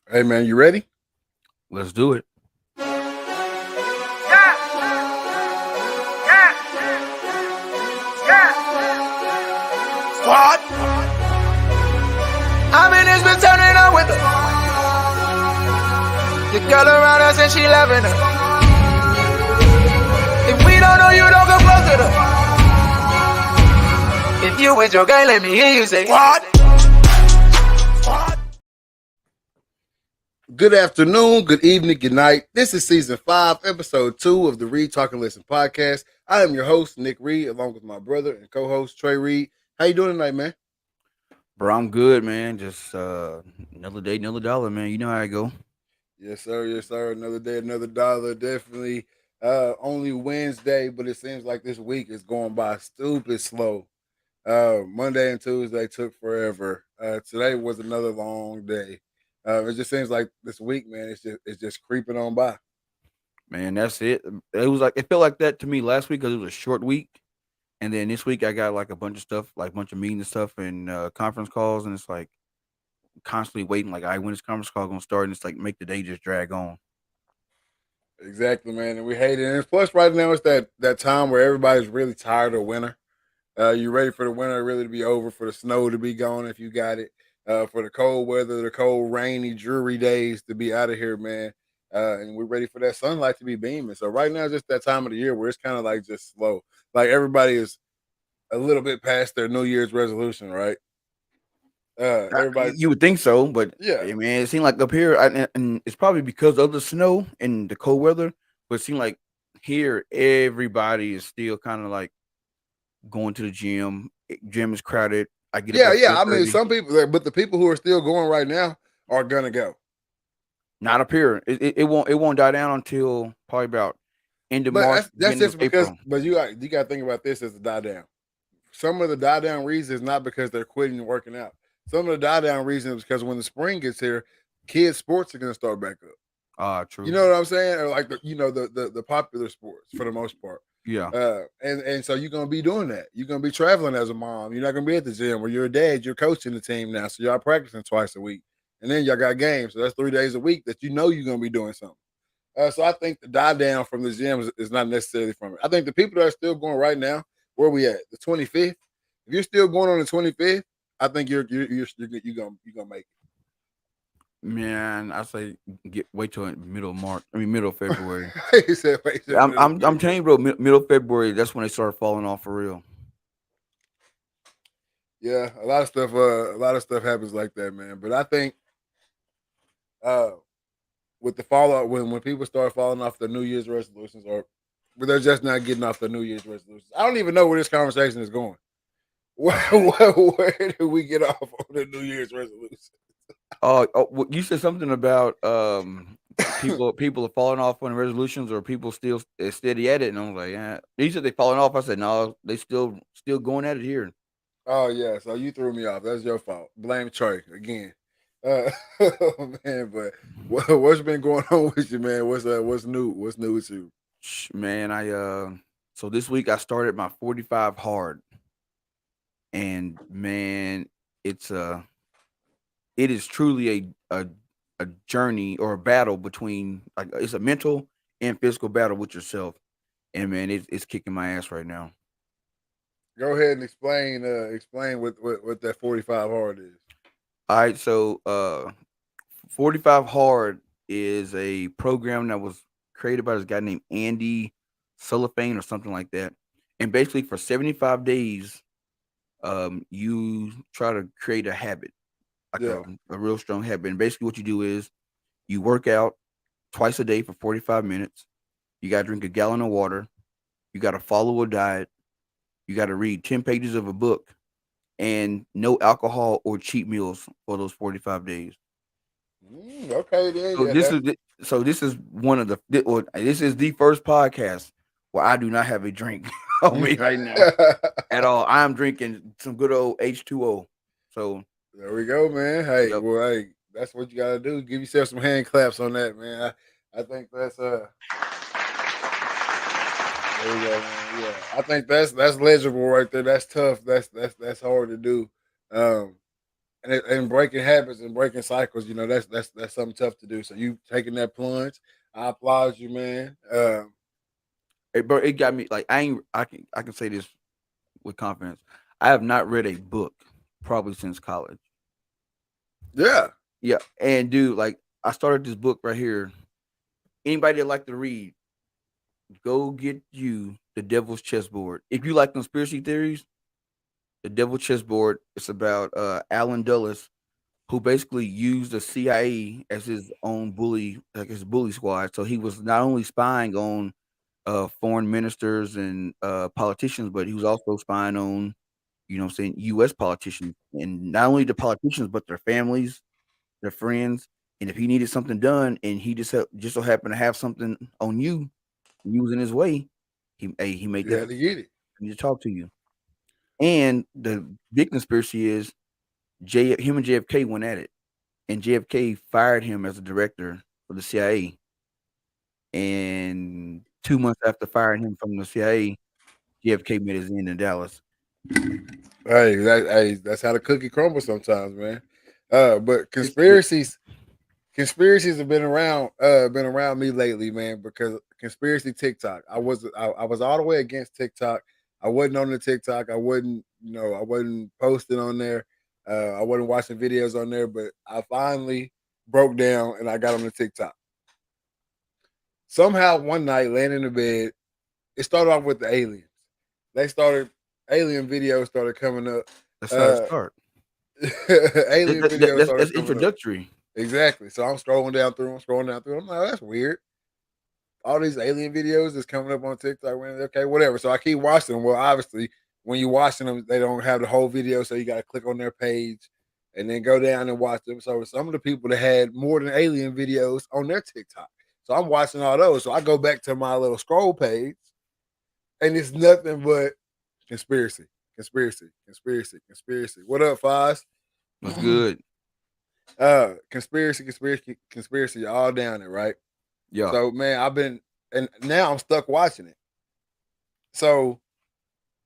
Hey man, you ready? Let's do it. Yeah, yeah, yeah. Squad. I mean, it's been turning up with her. The girl around us and she loving her. If we don't know you, don't come close to her. If you with your gang, let me hear you say squad. Good afternoon, good evening, good night. This is season 5, episode 2 of the Read, Talk, and Listen podcast. I am your host, Nick Reed, along with my brother and co-host, Trey Reed. How you doing tonight, man? Bro, I'm good, man. Just another day, another dollar, man. You know how I go. Yes, sir. Yes, sir. Another day, another dollar. Definitely only Wednesday, but it seems like this week is going by stupid slow. Monday and Tuesday took forever. Today was another long day. It just seems like this week, man, it's just creeping on by. Man, that's it. It felt like that to me last week because it was a short week. And then this week I got like a bunch of stuff, like a bunch of meetings and stuff and conference calls, and it's like constantly waiting, like, when this conference call gonna start, and it's like make the day just drag on. Exactly, man, and we hate it. And plus, right now it's that time where everybody's really tired of winter. You ready for the winter really to be over, for the snow to be gone if you got it, for the cold weather, the cold, rainy, dreary days to be out of here, man. And we're ready for that sunlight to be beaming. So right now, just that time of the year where it's kind of like just slow. Like everybody is a little bit past their New Year's resolution, right? Everybody, You would think so, but yeah, hey, man, it seemed like up here, and it's probably because of the snow and the cold weather. But it seemed like here everybody is still kind of like going to the gym. Gym is crowded. I get up yeah, at yeah. four I mean, thirty. some people, but the people who are still going right now are gonna go. Not up here. It won't die down until probably about end of But March, that's beginning of just because. April. But you got to think about this as a die down. Some of the die down reasons is not because they're quitting working out. Some of the die down reasons is because when the spring gets here, kids' sports are going to start back up. You True. know what I'm saying? Or like the popular sports for the most part. Yeah. And so you're gonna be doing that. You're gonna be traveling as a mom. You're not gonna be at the gym. Or you're a dad. You're coaching the team now, so y'all practicing twice a week, and then y'all got games. So that's 3 days a week that you know you're gonna be doing something. So I think the die down from the gym is not necessarily from it. I think the people that are still going right now, where we at, the 25th. If you're still going on the 25th, I think you're gonna make Man, I say wait till middle of March. I mean middle of February. it. He said, "Wait, he said I'm middle of I'm I'm February." telling you, bro. Middle of February, that's when they start falling off for real. Yeah, a lot of stuff happens like that, man. But I think uh, with the fallout, when people start falling off their New Year's resolutions, or they're just not getting off their New Year's resolutions, I don't even know where this conversation is going. Where do we get off on the New Year's resolution? You said something about people are falling off on resolutions, or people still steady at it, and I'm like, yeah. You said they falling off. I said no, they still going at it here. Oh yeah, so you threw me off. That's your fault. Blame Trey again. Oh, man, but what's been going on with you, man? What's new? What's new with you? Man, I so this week I started my 45 hard, and man, it's it is truly a journey or a battle between, like, it's a mental and physical battle with yourself, and man, it's kicking my ass right now. Go ahead and explain what that 45 hard is. All right, so 45 hard is a program that was created by this guy named Andy Cellophane or something like that, and basically for 75 days, you try to create a habit, like Yeah. a real strong habit. And basically, what you do is you work out twice a day for 45 minutes. You got to drink a gallon of water. You got to follow a diet. You got to read 10 pages of a book, and no alcohol or cheat meals for those 45 days. Okay, then So yeah, this that's is this is one of this is the first podcast where I do not have a drink on me right now at all. I am drinking some good old H2O. So, there we go, man. Hey, yep. well, hey, that's what you gotta do. Give yourself some hand claps on that, man. I think that's there we go, man. Yeah, I think that's legible right there. That's tough. That's hard to do. Um, and breaking habits and breaking cycles, that's something tough to do. So you taking that plunge, I applaud you, man. Bro, it got me like I can say this with confidence. I have not read a book probably since college. Yeah, Yeah, and dude, like I started this book right here. Anybody that like to read, go get you The Devil's Chessboard. If you like conspiracy theories, The Devil's Chessboard. It's about Alan Dulles, who basically used the CIA as his own bully, like his bully squad. So he was not only spying on foreign ministers and politicians, but he was also spying on, U.S. politicians, and not only the politicians, but their families, their friends. And if he needed something done, and he just so happened to have something on you, using his way, he made you that had to get it. he need to talk to you. And the big conspiracy is him and JFK went at it, and JFK fired him as a director of the CIA. And 2 months after firing him from the CIA, JFK made his end in Dallas. That's how the cookie crumbles sometimes, man. But conspiracies have been around me lately, man, because conspiracy TikTok. I was all the way against TikTok. I wasn't on the TikTok. I wasn't posting on there. I wasn't watching videos on there, but I finally broke down and I got on the TikTok. Somehow one night, laying in the bed, it started off with the aliens. Alien videos started coming up. That's how it start. Alien videos started That's coming introductory. up. Exactly. So I'm scrolling down through them. I'm like, oh, that's weird. All these alien videos is coming up on TikTok. Okay, whatever. So I keep watching them. Well, obviously, when you're watching them, they don't have the whole video, so you got to click on their page and then go down and watch them. So some of the people that had more than alien videos on their TikTok. So I'm watching all those. So I go back to my little scroll page, and it's nothing but conspiracy. What up, Foz? What's good? Conspiracy, all down it, right? Yeah. So man, now I'm stuck watching it. So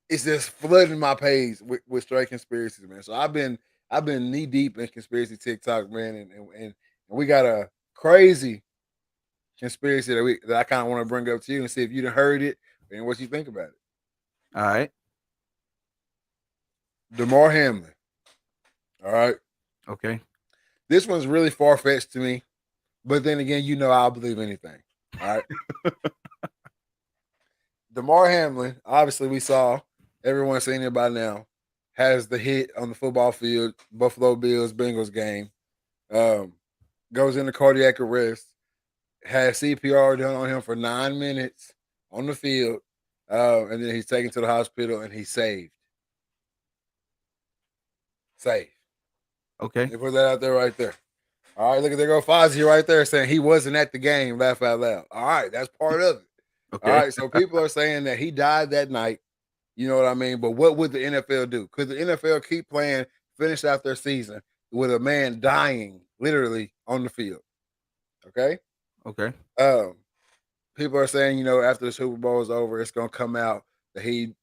it's just flooding my page with straight conspiracies, man. So I've been knee deep in conspiracy TikTok, man, and we got a crazy conspiracy that I kind of want to bring up to you and see if you done heard it and what you think about it. All right. Damar Hamlin. All right. Okay. This one's really far fetched to me, but then again, I'll believe anything. All right. Damar Hamlin, obviously, we saw, everyone's seen it by now, has the hit on the football field, Buffalo Bills Bengals game. Goes into cardiac arrest, has CPR done on him for 9 minutes on the field, and then he's taken to the hospital and he's saved. Safe. Okay. They put that out there right there. All right, look at there go Fozzie right there saying he wasn't at the game. Laugh out loud. All right, that's part of it. Okay. All right, so people are saying that he died that night. You know what I mean? But what would the NFL do? Could the NFL keep playing, finish out their season with a man dying literally on the field? Okay. Okay. People are saying, after the Super Bowl is over, it's gonna come out that he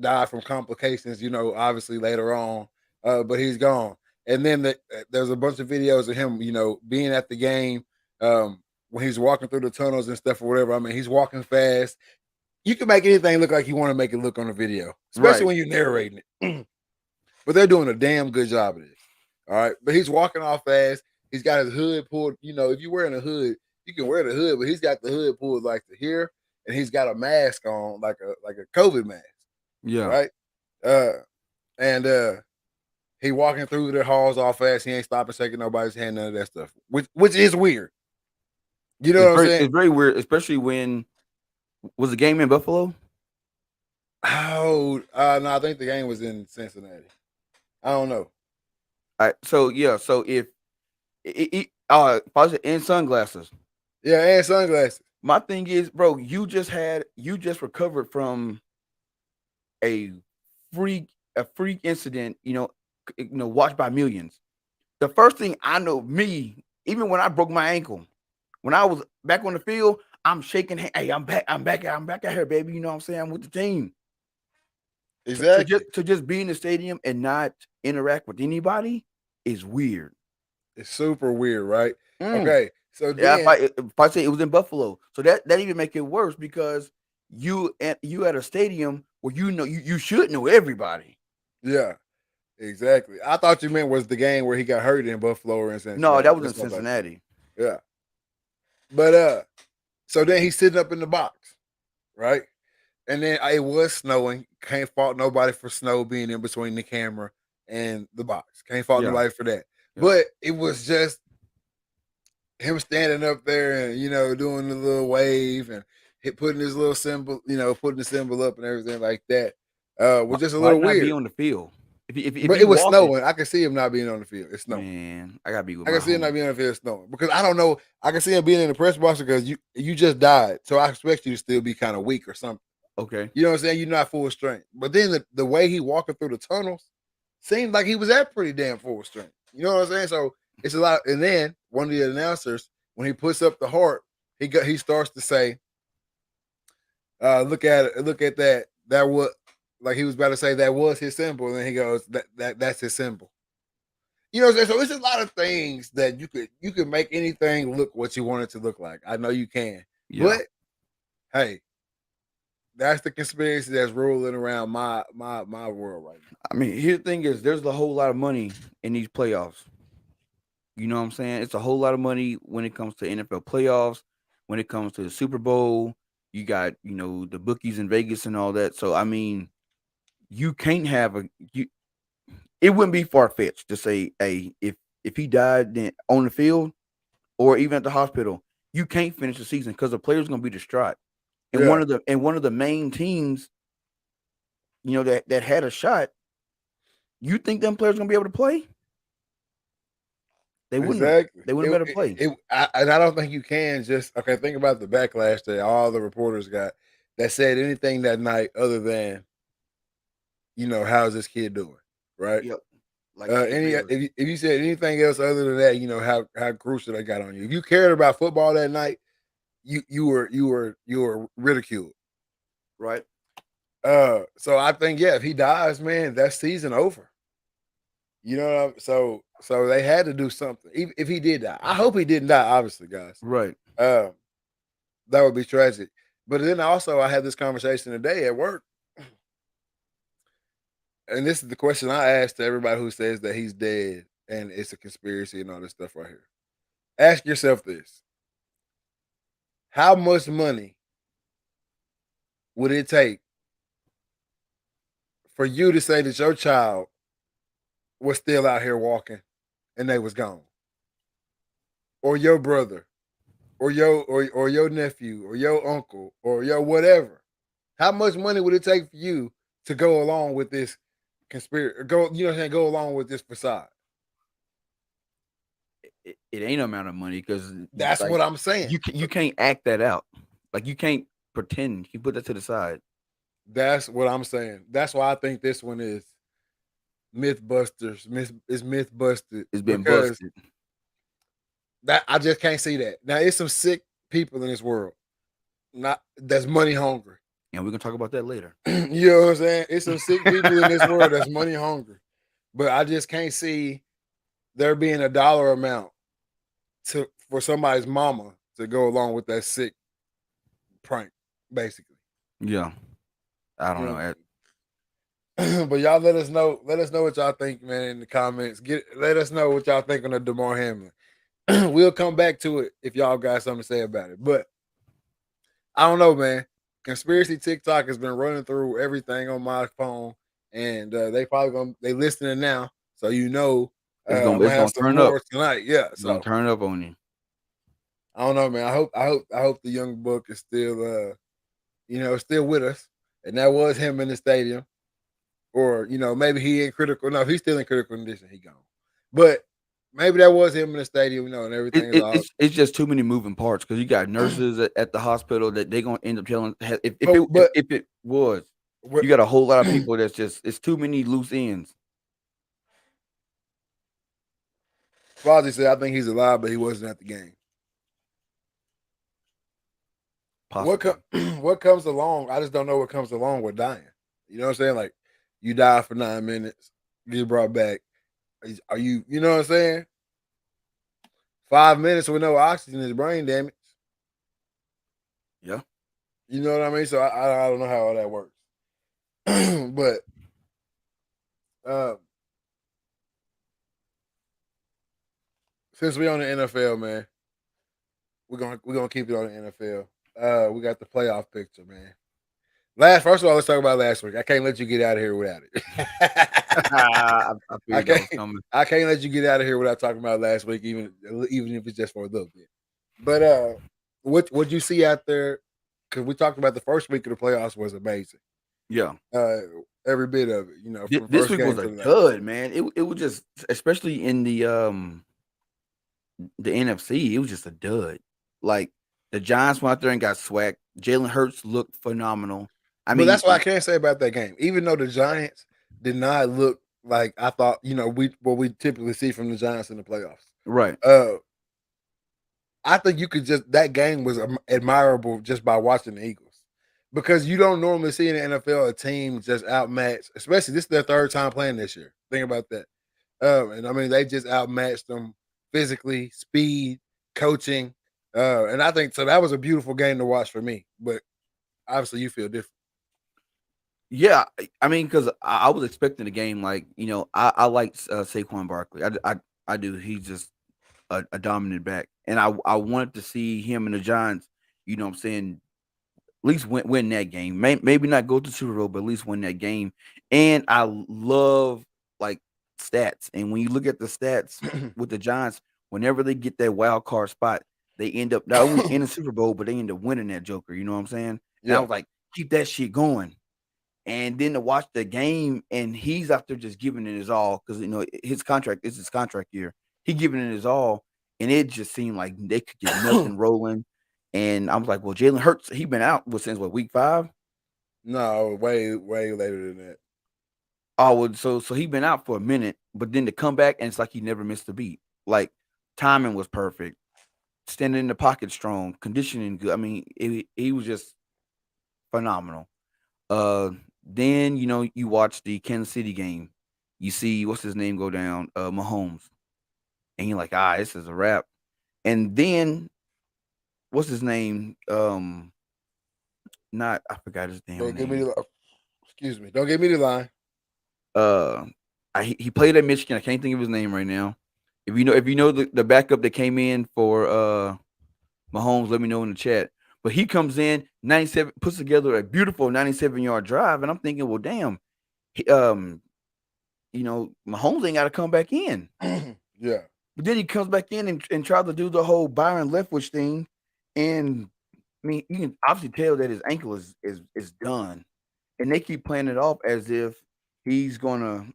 died from complications. Obviously later on, but he's gone. And then there's a bunch of videos of him, being at the game when he's walking through the tunnels and stuff or whatever. I mean, he's walking fast. You can make anything look like you want to make it look on the video, especially when you're narrating it. But they're doing a damn good job of this. All right. But he's walking off fast. He's got his hood pulled. If you're wearing a hood, you can wear the hood, but he's got the hood pulled like to here, and he's got a mask on, like a COVID mask. Yeah. Right. And he walking through the halls all fast. He ain't stopping, shaking nobody's hand, none of that stuff. Which is weird. You know what I'm saying? It's very weird, especially when was the game in Buffalo? Oh, no, I think the game was in Cincinnati. I don't know. All right, so if and sunglasses. Yeah, and sunglasses. My thing is, bro, you just recovered from a freak incident, watched by millions. The first thing I know, even when I broke my ankle, when I was back on the field, I'm shaking. Hey, I'm back out here, baby. You know what I'm saying? I'm with the team. Exactly. To just be in the stadium and not interact with anybody, is weird. It's super weird, right? Mm. Okay, so Yeah, then if I say it was in Buffalo, so that even make it worse because you at a stadium where you should know everybody. yeah, exactly. I thought you meant was the game where he got hurt in Buffalo or in No, Cincinnati. that was in That's what I thought. Cincinnati. Yeah, but so then he's sitting up in the box, right? And then it was snowing. Can't fault nobody for snow being in between the camera and the box. Can't fault Yeah. nobody for that. Yeah. But it was just him standing up there and doing the little wave and putting his little symbol, putting the symbol up and everything like that. Was just a Why little not be weird. on the field? If But you it was walking, snowing. I can see him not being on the field. It's snowing. man, I gotta be with I my can see him not homie. being on the field snowing because I don't know. I can see him being in the press box because you just died, so I expect you to still be kind of weak or something. Okay. You know what I'm saying? You're not full strength. But then the way he walking through the tunnels seemed like he was at pretty damn full strength. You know what I'm saying? So it's a lot. And then one of the announcers, when he puts up the heart, he starts to say, look at that. That was like he was about to say that was his symbol. And then he goes, that's his symbol. You know what I'm saying? So it's a lot of things that you could make anything look what you want it to look like. I know you can. Yeah. But hey, that's the conspiracy that's ruling around my world right now. I mean, here the thing is, there's a whole lot of money in these playoffs. You know what I'm saying? It's a whole lot of money when it comes to NFL playoffs, when it comes to the Super Bowl. You got, the bookies in Vegas and all that. So I mean, you can't have it wouldn't be far fetched to say, hey, if he died then on the field or even at the hospital, you can't finish the season because the player's gonna be distraught. And Yeah. one of the main teams, that had a shot, you think them players gonna be able to play? They wouldn't. Exactly. They wouldn't be able to play. And I don't think you can just think about the backlash that all the reporters got that said anything that night other than, how's this kid doing, right? Yep. Like if you said anything else other than that, how crucial they got on you. If you cared about football that night, you were ridiculed, right? So I think if he dies, man, that season over. You know, so they had to do something. Even if he did die, I hope he didn't die. Obviously, guys, Right. that would be tragic. But then also, I had this conversation today at work, and this is the question I asked to everybody who says that he's dead and it's a conspiracy and all this stuff right here. Ask yourself this: how much money would it take for you to say that your child was still out here walking and they was gone? Or your brother, or your nephew, or your uncle, or your whatever. How much money would it take for you to go along with this conspiracy? Go along with this facade. It ain't no amount of money because That's what I'm saying. You can't act that out. Like you can't pretend. You put that to the side. That's what I'm saying. That's why I think this one is Mythbusters. It's myth busted. It's been because busted. That I just can't see that. Now it's some sick people in this world. That's money hungry. And we're gonna talk about that later. You know what I'm saying? It's some sick people in this world that's money hungry. But I just can't see there being a dollar amount for somebody's mama to go along with that sick prank, basically. Yeah. I don't know. But y'all let us know what y'all think, man, in the comments. Let us know what y'all think on the Damar Hamlin. We'll come back to it if y'all got something to say about it. But I don't know, man. Conspiracy TikTok has been running through everything on my phone, and they probably they listening now, so it's gonna have some turn more up tonight. Yeah, it's gonna turn up on you. I don't know, man. I hope the young buck is still still with us, and that was him in the stadium, or maybe he ain't critical. No, if he's still in critical condition, he gone. But maybe that was him in the stadium, and everything it's just too many moving parts because you got nurses at the hospital that they're gonna end up telling if it was. You got a whole lot of people it's too many loose ends. Fozzie said, I think he's alive, but he wasn't at the game. Possibly. What comes along? I just don't know what comes along with dying. You know what I'm saying? Like, you die for 9 minutes, get brought back. Are you? You know what I'm saying? 5 minutes with no oxygen is brain damage. Yeah. You know what I mean? So I don't know how all that works, but um, since we on the NFL, man, we're gonna keep it on the NFL. We got the playoff picture, man. First of all, let's talk about last week. I can't let you get out of here without it. I I figured that was can't. coming. I can't let you get out of here without talking about last week, even if it's just for a little bit. But what you see out there? Because we talked about the first week of the playoffs was amazing. Yeah. Every bit of it, you know, from This first week game was a to the last. dud, man. It was just, especially in the NFC, it was just a dud. Like the Giants went out there and got swacked. Jalen Hurts looked phenomenal. I But mean, that's what I can't say about that game. Even though the Giants did not look like I thought, you know, what we typically see from the Giants in the playoffs. right. I think you could just that game was admirable just by watching the Eagles because you don't normally see in the NFL a team just outmatched. Especially this is their third time playing this year. Think about that. And I mean they just outmatched them physically, speed, coaching, and I think so. That was a beautiful game to watch for me. But obviously, you feel different. Yeah, I mean, because I was expecting the game like, I like Saquon Barkley. I do. He's just a dominant back, and I wanted to see him and the Giants. You know what I'm saying? At least win that game. Maybe not go to the Super Bowl, but at least win that game. And I love like stats. And when you look at the stats with the Giants, whenever they get that wild card spot, they end up not only in the Super Bowl, but they end up winning that joker. You know what I'm saying? And I was like, keep that shit going. And then to watch the game, and he's out there just giving it his all because his contract is his contract year. He giving it his all, and it just seemed like they could get nothing rolling. And I was like, well, Jalen Hurts, he been out since week 5? No, way later than that. Oh, well, so he been out for a minute, but then to come back and it's like he never missed a beat. Like timing was perfect, standing in the pocket strong, conditioning good. I mean, he was just phenomenal. Then you watch the Kansas City game, you see what's his name go down, Mahomes, and you're like, this is a wrap. And then what's his name? Not I forgot his damn Don't give me name. the excuse me. Don't give me the line. He played at Michigan. I can't think of his name right now. If you know the backup that came in for Mahomes, let me know in the chat. But he comes in 97, puts together a beautiful 97-yard drive, and I'm thinking, well, damn, Mahomes ain't got to come back in. Yeah. But then he comes back in and tries to do the whole Byron Leftwich thing, and I mean, you can obviously tell that his ankle is done, and they keep playing it off as if he's gonna.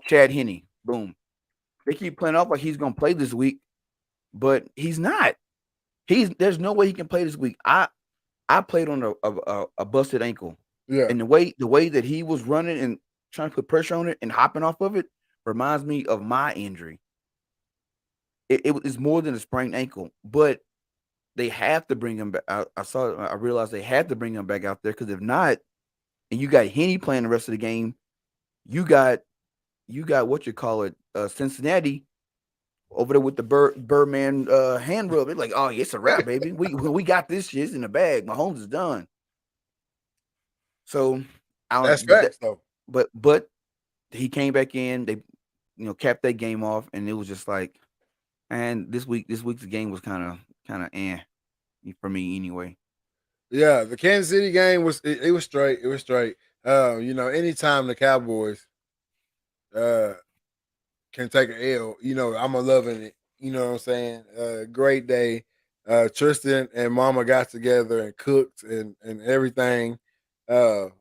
Chad Henne, boom. They keep playing off like he's gonna play this week, but he's not. There's no way he can play this week. I played on a busted ankle. Yeah. And the way that he was running and trying to put pressure on it and hopping off of it reminds me of my injury. It is more than a sprained ankle, but they have to bring him back. I realized they had to bring him back out there because if not, and you got Henne playing the rest of the game, you got what you call it, Cincinnati over there with the Birdman hand rub. It's like, oh, it's a wrap, baby. We got this shit. It's in the bag. Mahomes is done. So That's facts though. But he came back in. They capped that game off, and it was just like, and this week's game was kind of for me anyway. Yeah, the Kansas City game was it was straight. It was straight. Anytime the Cowboys can take an L, I'm loving it. You know what I'm saying? Great day. Tristan and Mama got together and cooked and everything. They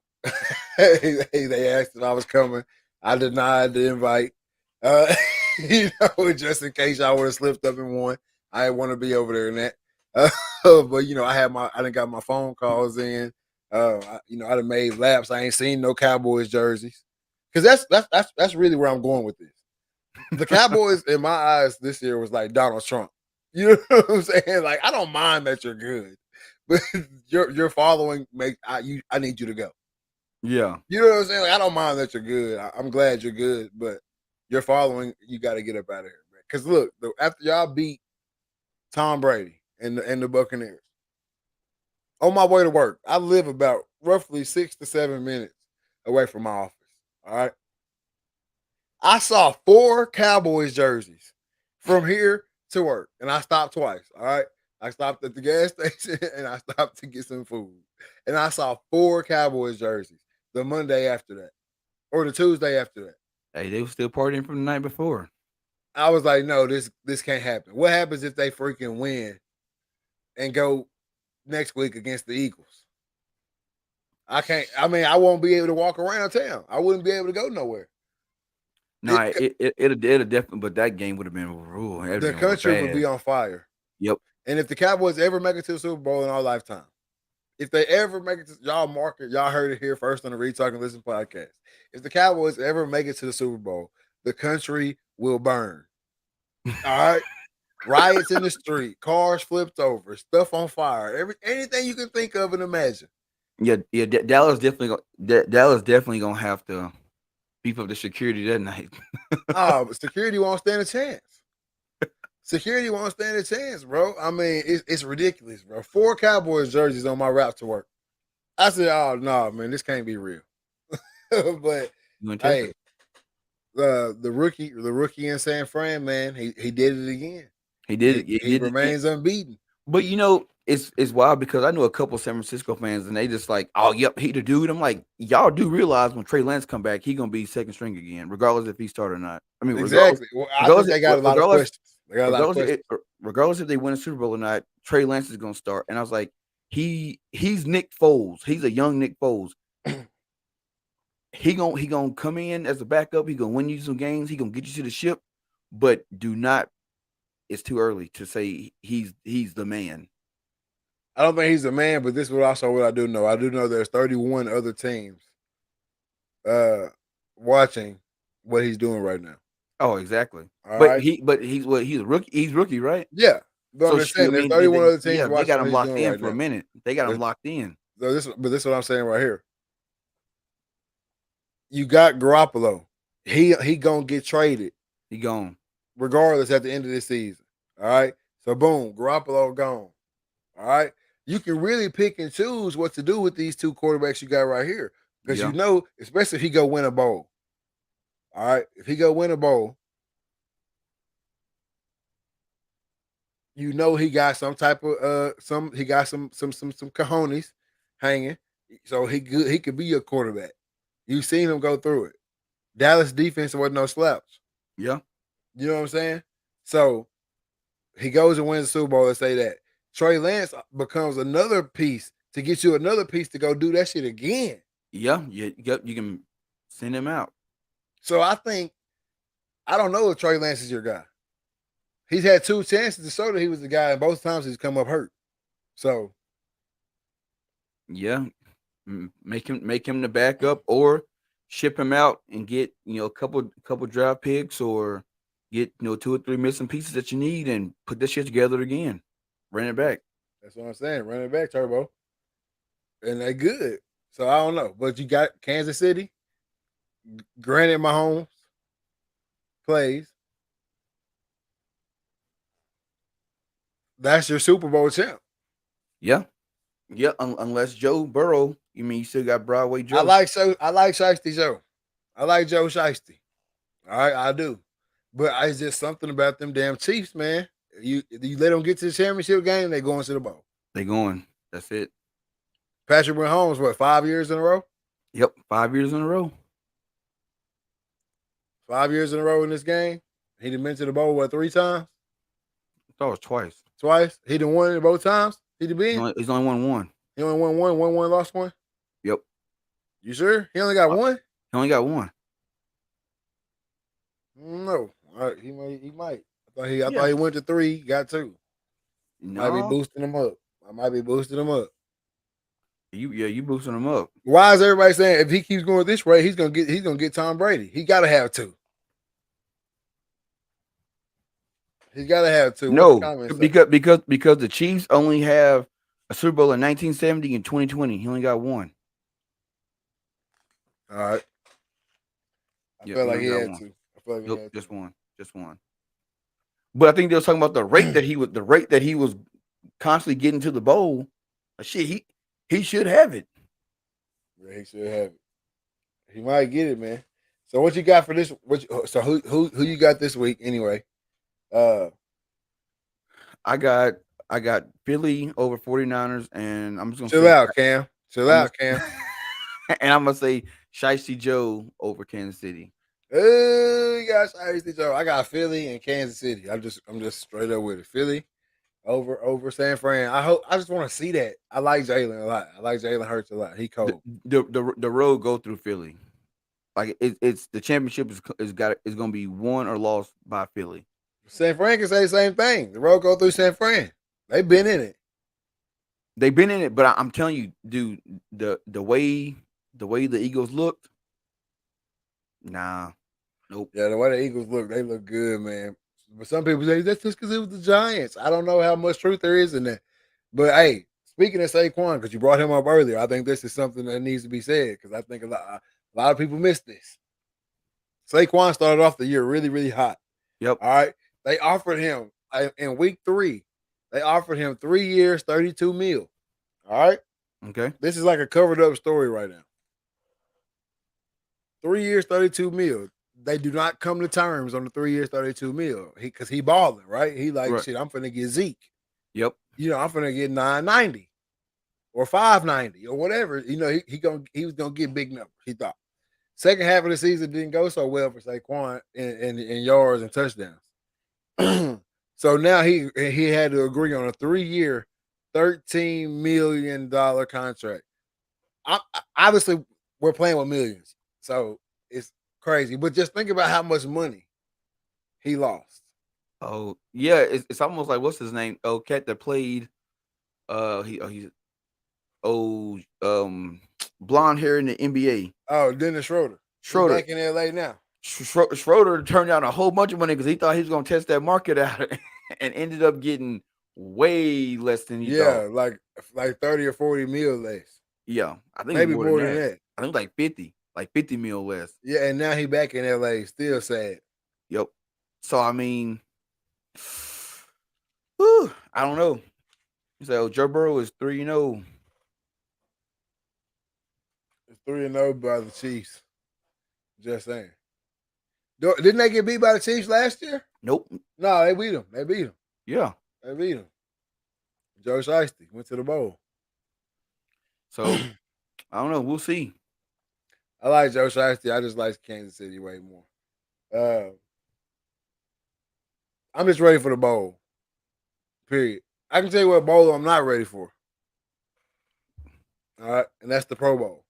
asked if I was coming. I denied the invite. Just in case I would have slipped up and won. I didn't want to be over there in that. But I done got my phone calls in. I done made laps. I ain't seen no Cowboys jerseys because that's really where I'm going with this. The Cowboys, in my eyes, this year was like Donald Trump. You know what I'm saying? Like I don't mind that you're good, but your following I need you to go. Yeah, you know what I'm saying. Like I don't mind that you're good. I'm glad you're good, but you're following. You got to get up out of here, man. Because look, after y'all beat Tom Brady and the Buccaneers, on my way to work, I live about roughly 6 to 7 minutes away from my office. All right. I saw 4 Cowboys jerseys from here to work, and I stopped twice. All right. I stopped at the gas station and I stopped to get some food. And I saw 4 Cowboys jerseys the Monday after that, or the Tuesday after that. Hey, they were still partying from the night before. I was like, no, this can't happen. What happens if they freaking win and go next week against the Eagles? I can't. I mean, I won't be able to walk around town. I wouldn't be able to go nowhere. No, it'll definitely, but that game would have been ruled. The country would be on fire. Yep. And if the Cowboys ever make it to the Super Bowl in our lifetime, if they ever make it to, y'all mark it, y'all heard it here first on the Read Talk and Listen podcast. If the Cowboys ever make it to the Super Bowl, the country will burn. All right. Riots in the street, cars flipped over, stuff on fire, anything you can think of and imagine. Yeah. Dallas definitely gonna have to beef up the security that night. Oh, but security won't stand a chance. Security won't stand a chance, bro. I mean, it's ridiculous, bro. 4 Cowboys jerseys on my route to work. I said, oh no, man, this can't be real. But hey, the rookie in San Fran, man, he did it again. He did it. He remains unbeaten. But you know, it's wild because I know a couple of San Francisco fans and they just like, oh, yep, he the dude. I'm like, y'all do realize when Trey Lance come back, he gonna be second string again, regardless if he start or not. I mean, exactly. Well, I think they got a lot of questions. Regardless if they win a Super Bowl or not, Trey Lance is gonna start. And I was like, he's Nick Foles. He's a young Nick Foles. He gonna come in as a backup. He gonna win you some games. He gonna get you to the ship, but do not. It's too early to say he's the man. I don't think he's the man, but this is what I do know. I do know there's 31 other teams watching what he's doing right now. Oh, exactly. All but right? he's a rookie. He's rookie, right? Yeah. But I'm saying there's 31 other teams watching. They got him locked in right for now. a minute. They got him locked in. So this is what I'm saying right here. You got Garoppolo. He gonna get traded. He gone. Regardless at the end of this season. All right. So boom, Garoppolo gone. All right. You can really pick and choose what to do with these 2 quarterbacks you got right here. Because you know, especially if he go win a bowl. All right. If he go win a bowl, you know he got some type of some cojones hanging. So he could be a quarterback. You've seen him go through it. Dallas defense wasn't no slouch. Yeah. You know what I'm saying? So he goes and wins the Super Bowl. Let's say that. Trey Lance becomes another piece to get you another piece to go do that shit again. Yeah. You can send him out. So I don't know if Trey Lance is your guy. He's had 2 chances to show that he was the guy, and both times he's come up hurt. So yeah, make him the backup or ship him out and get a couple draft picks or get 2 or 3 missing pieces that you need and put this shit together again. Run it back. That's what I'm saying. Run it back, Turbo. And they good. So I don't know. But you got Kansas City. Granted, Mahomes plays. That's your Super Bowl champ. Yeah. Yeah. Unless Joe Burrow, you still got Broadway Joe. I like Shiesty Joe. I like Joe Shiesty. All right, I do. But it's just something about them damn Chiefs, man. You let them get to the championship game, they going to the bowl. They going. That's it. Patrick Mahomes, what, 5 years in a row? Yep, 5 years in a row. 5 years in a row in this game. He done been to the bowl, what, 3 times? I thought it was twice. Twice? He done won it both times? He done been? He's only won one. He only won one? Won one, lost one? Yep. You sure? He only got one? He only got one. No. All right, he might. I thought he went to 3, got 2. No. Might be boosting him up. I might be boosting him up. You boosting him up. Why is everybody saying if he keeps going this way, he's gonna get Tom Brady? He gotta have 2. He's gotta have 2. No, because the Chiefs only have a Super Bowl in 1970 and 2020. He only got 1. All right. I feel like he had 2. fucking Nope, had just to. one. Just one. But I think they were talking about the rate that he was constantly getting to the bowl. Shit, he should have it. Yeah, he should have it. He might get it, man. So what you got for this? So who you got this week anyway? I got Philly over 49ers, and I'm just gonna Chill say out, Cam. Chill out, Cam. and I'm gonna say Shiesty Joe over Kansas City. You got Shiesty Joe. I got Philly and Kansas City. I'm just straight up with it. Philly over San Fran. I just want to see that. I like Jalen a lot. I like Jalen Hurts a lot. He cold. The road go through Philly. Like it's the championship is gonna be won or lost by Philly. San Fran can say the same thing. The road go through San Fran. They've been in it. They've been in it, but I'm telling you, dude, the way the Eagles looked, nah, nope. Yeah, the way the Eagles look, they look good, man. But some people say that's just because it was the Giants. I don't know how much truth there is in that. But hey, speaking of Saquon, because you brought him up earlier, I think this is something that needs to be said because I think a lot of people miss this. Saquon started off the year really, really hot. Yep. All right. They offered him in week 3. They offered him 3 years, $32 million. All right. Okay. This is like a covered up story right now. 3 years, $32 million. They do not come to terms on the 3 years, $32 million. Because he balling, right? He like, right. Shit, I'm finna get Zeke. Yep. I'm finna get 990 or 590 or whatever. He was gonna get big numbers, he thought. Second half of the season didn't go so well for Saquon in yards and touchdowns. So now he had to agree on a 3-year, $13 million contract. Obviously, we're playing with millions, so it's crazy. But just think about how much money he lost. Oh yeah, it's almost like what's his name? Oh, cat that played. He's blonde hair in the NBA. Oh, Dennis Schroeder. Schroeder He's back in LA now. Schroeder turned down a whole bunch of money because he thought he was gonna test that market out, and ended up getting way less than he thought. like 30 or 40 mil less. Yeah, I think Maybe more than that. I think like 50 mil less. Yeah, and now he back in LA, still sad. Yep. So I mean, whew, I don't know. You say, Joe Burrow is 3-0. It's 3-0 by the Chiefs. Just saying. Didn't they get beat by the Chiefs last year? Nope. No, they beat them. Yeah. They beat them. Joe Shiesty went to the bowl. So I don't know. We'll see. I like Joe Shiesty. I just like Kansas City way more. I'm just ready for the bowl. Period. I can tell you what bowl I'm not ready for. All right, and that's the Pro Bowl.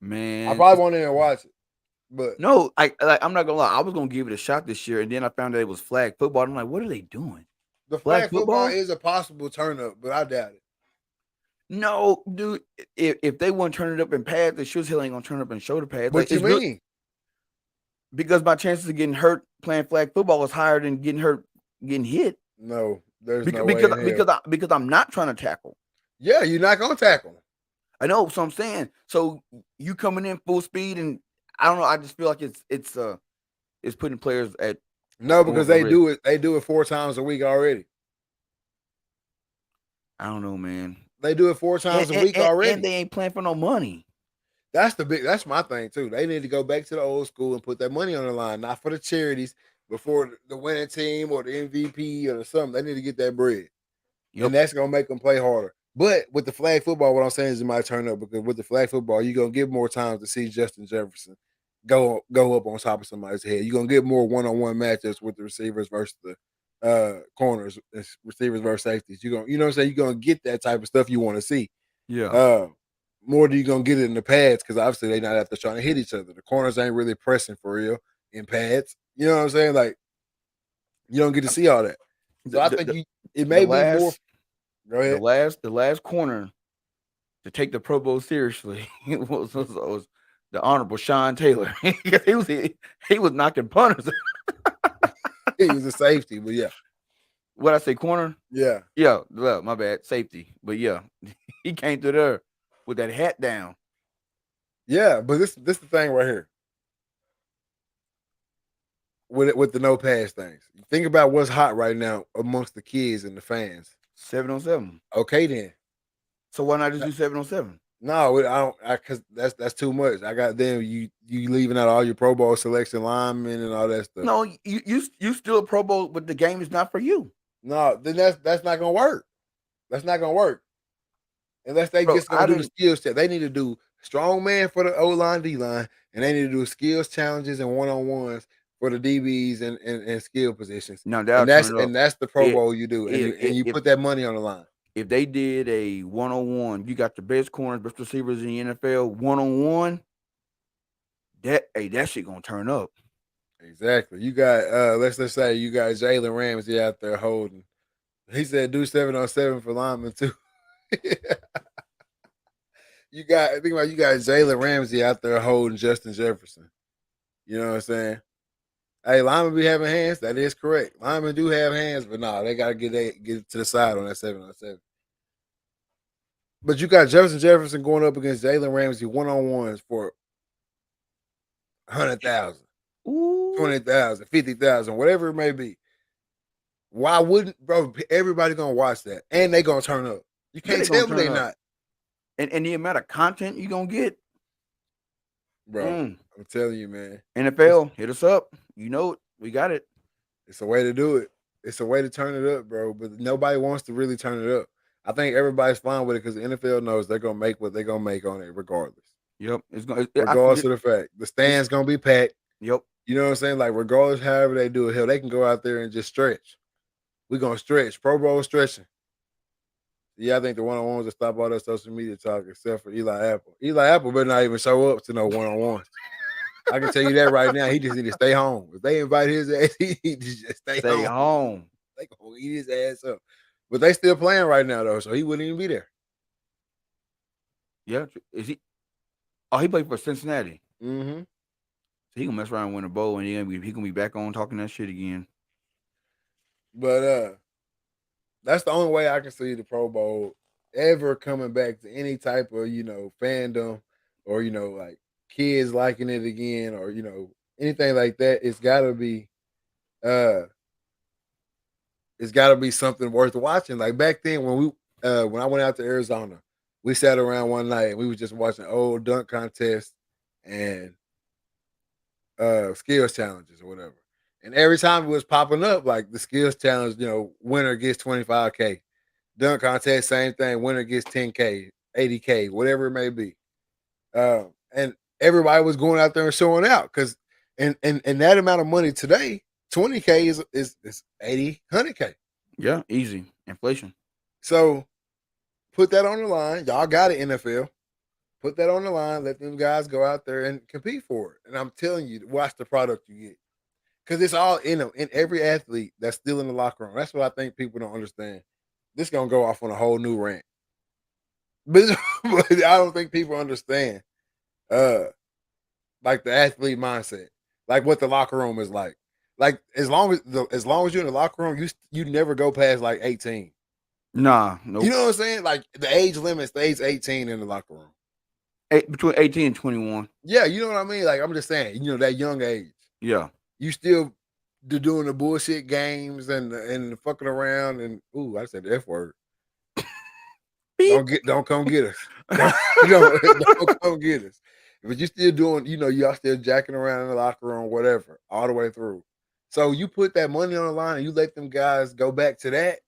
Man, I probably won't even watch it. But no, I'm not gonna lie. I was gonna give it a shot this year, and then I found out it was flag football. I'm like, what are they doing? the flag football is a possible turn up, but I doubt it. No, dude. If they want to turn it up in pads, they sure as hell ain't gonna turn it up in shoulder pads. What you mean? Really, because my chances of getting hurt playing flag football is higher than getting hurt getting hit. No, there's no because way because I'm not trying to tackle. Yeah, you're not gonna tackle. I know, so I'm saying. So you coming in full speed, and I don't know. I just feel like it's putting players at no, because they do it. They do it 4 times a week already. I don't know, man. They do it 4 times a week already, and they ain't playing for no money. That's my thing too. They need to go back to the old school and put that money on the line, not for the charities, but for the winning team or the MVP or something. They need to get that bread, and that's gonna make them play harder. But with the flag football, what I'm saying is it might turn up because with the flag football, you're gonna get more time to see Justin Jefferson go up on top of somebody's head. You're gonna get more one-on-one matchups with the receivers versus the corners, receivers versus safeties. You know what I'm saying? You're gonna get that type of stuff you want to see. Yeah. More than you're gonna get it in the pads because obviously they're not after trying to hit each other. The corners ain't really pressing for real in pads. You know what I'm saying? Like you don't get to see all that. So I think it may be more. Go ahead. The last corner to take the Pro Bowl seriously was the Honorable Sean Taylor. he was knocking punters. He was a safety, but yeah. What I say, corner? Yeah. Yeah, well, my bad, safety. But yeah, he came through there with that hat down. Yeah, but this the thing right here. with the no pass things. Think about what's hot right now amongst the kids and the fans. 7-on-7. Okay, then. So why not just do 7-on-7? No, I don't. Because that's too much. I got them. You leaving out all your Pro Bowl selection linemen and all that stuff. No, you still a Pro Bowl, but the game is not for you. No, then that's not gonna work. That's not gonna work unless they Bro, just gonna do the skills check. They need to do strong man for the O line, D line, and they need to do skills challenges and 1-on-1s for the DBs and skill positions. Now And that's the Pro Bowl you do, and you if put that money on the line. if they did a 1-on-1, you got the best corners, best receivers in the NFL, 1-on-1, that shit gonna turn up. Exactly. You got let's just say you got Jalen Ramsey out there holding. He said do 7-on-7 for linemen too. you got Jalen Ramsey out there holding Justin Jefferson. You know what I'm saying? Hey, linemen be having hands. That is correct. Linemen do have hands, but no, they gotta get it to the side on that 7-on-7. But you got Justin Jefferson going up against Jalen Ramsey 1-on-1s for 100,000, 20,000, 50,000, whatever it may be. Why wouldn't, bro? Everybody gonna watch that, and they gonna turn up. You can't tell me they not. And the amount of content you gonna get, bro. I'm telling you, man. NFL, hit us up. You know it. We got it. It's a way to do it. It's a way to turn it up, bro. But nobody wants to really turn it up. I think everybody's fine with it because the NFL knows they're gonna make what they're gonna make on it, regardless. Yep, regardless of the fact the stand's gonna be packed. Yep, you know what I'm saying. Like regardless, however they do it, hell, they can go out there and just stretch. We're gonna stretch. Pro Bowl stretching. Yeah, I think the 1-on-1s will stop all that social media talk except for Eli Apple. Eli Apple better not even show up to no 1-on-1s. I can tell you that right now. He just need to stay home. If they invite his ass, he need to just stay home. They gonna eat his ass up. But they still playing right now though, so he wouldn't even be there. Yeah, is he? Oh, he played for Cincinnati. Mm-hmm. So he gonna mess around and win a bowl, and he gonna be back on talking that shit again. But that's the only way I can see the Pro Bowl ever coming back to any type of fandom or like kids liking it again or anything like that. It's gotta be something worth watching. Like back then when I went out to Arizona, we sat around one night and we were just watching old dunk contests and skills challenges or whatever. And every time it was popping up, like the skills challenge, winner gets 25K. Dunk contest, same thing. Winner gets 10K, 80K, whatever it may be. And everybody was going out there and showing out because and that amount of money today, 20K is 80, 100K. Yeah, easy. Inflation. So put that on the line. Y'all got it, NFL. Put that on the line. Let them guys go out there and compete for it. And I'm telling you, watch the product you get. Because it's all in every athlete that's still in the locker room. That's what I think people don't understand. This is going to go off on a whole new rant. But I don't think people understand like the athlete mindset. Like what the locker room is like. Like as long as you're in the locker room, you never go past like 18. Nah, no. You know what I'm saying? Like the age limit stays 18 in the locker room. Between 18 and 21. Yeah, you know what I mean? Like I'm just saying, that young age. Yeah. You still doing the bullshit games and the fucking around and I said the F word. Don't come get us. Don't come get us. But you still doing, y'all still jacking around in the locker room, whatever, all the way through. So you put that money on the line and you let them guys go back to that.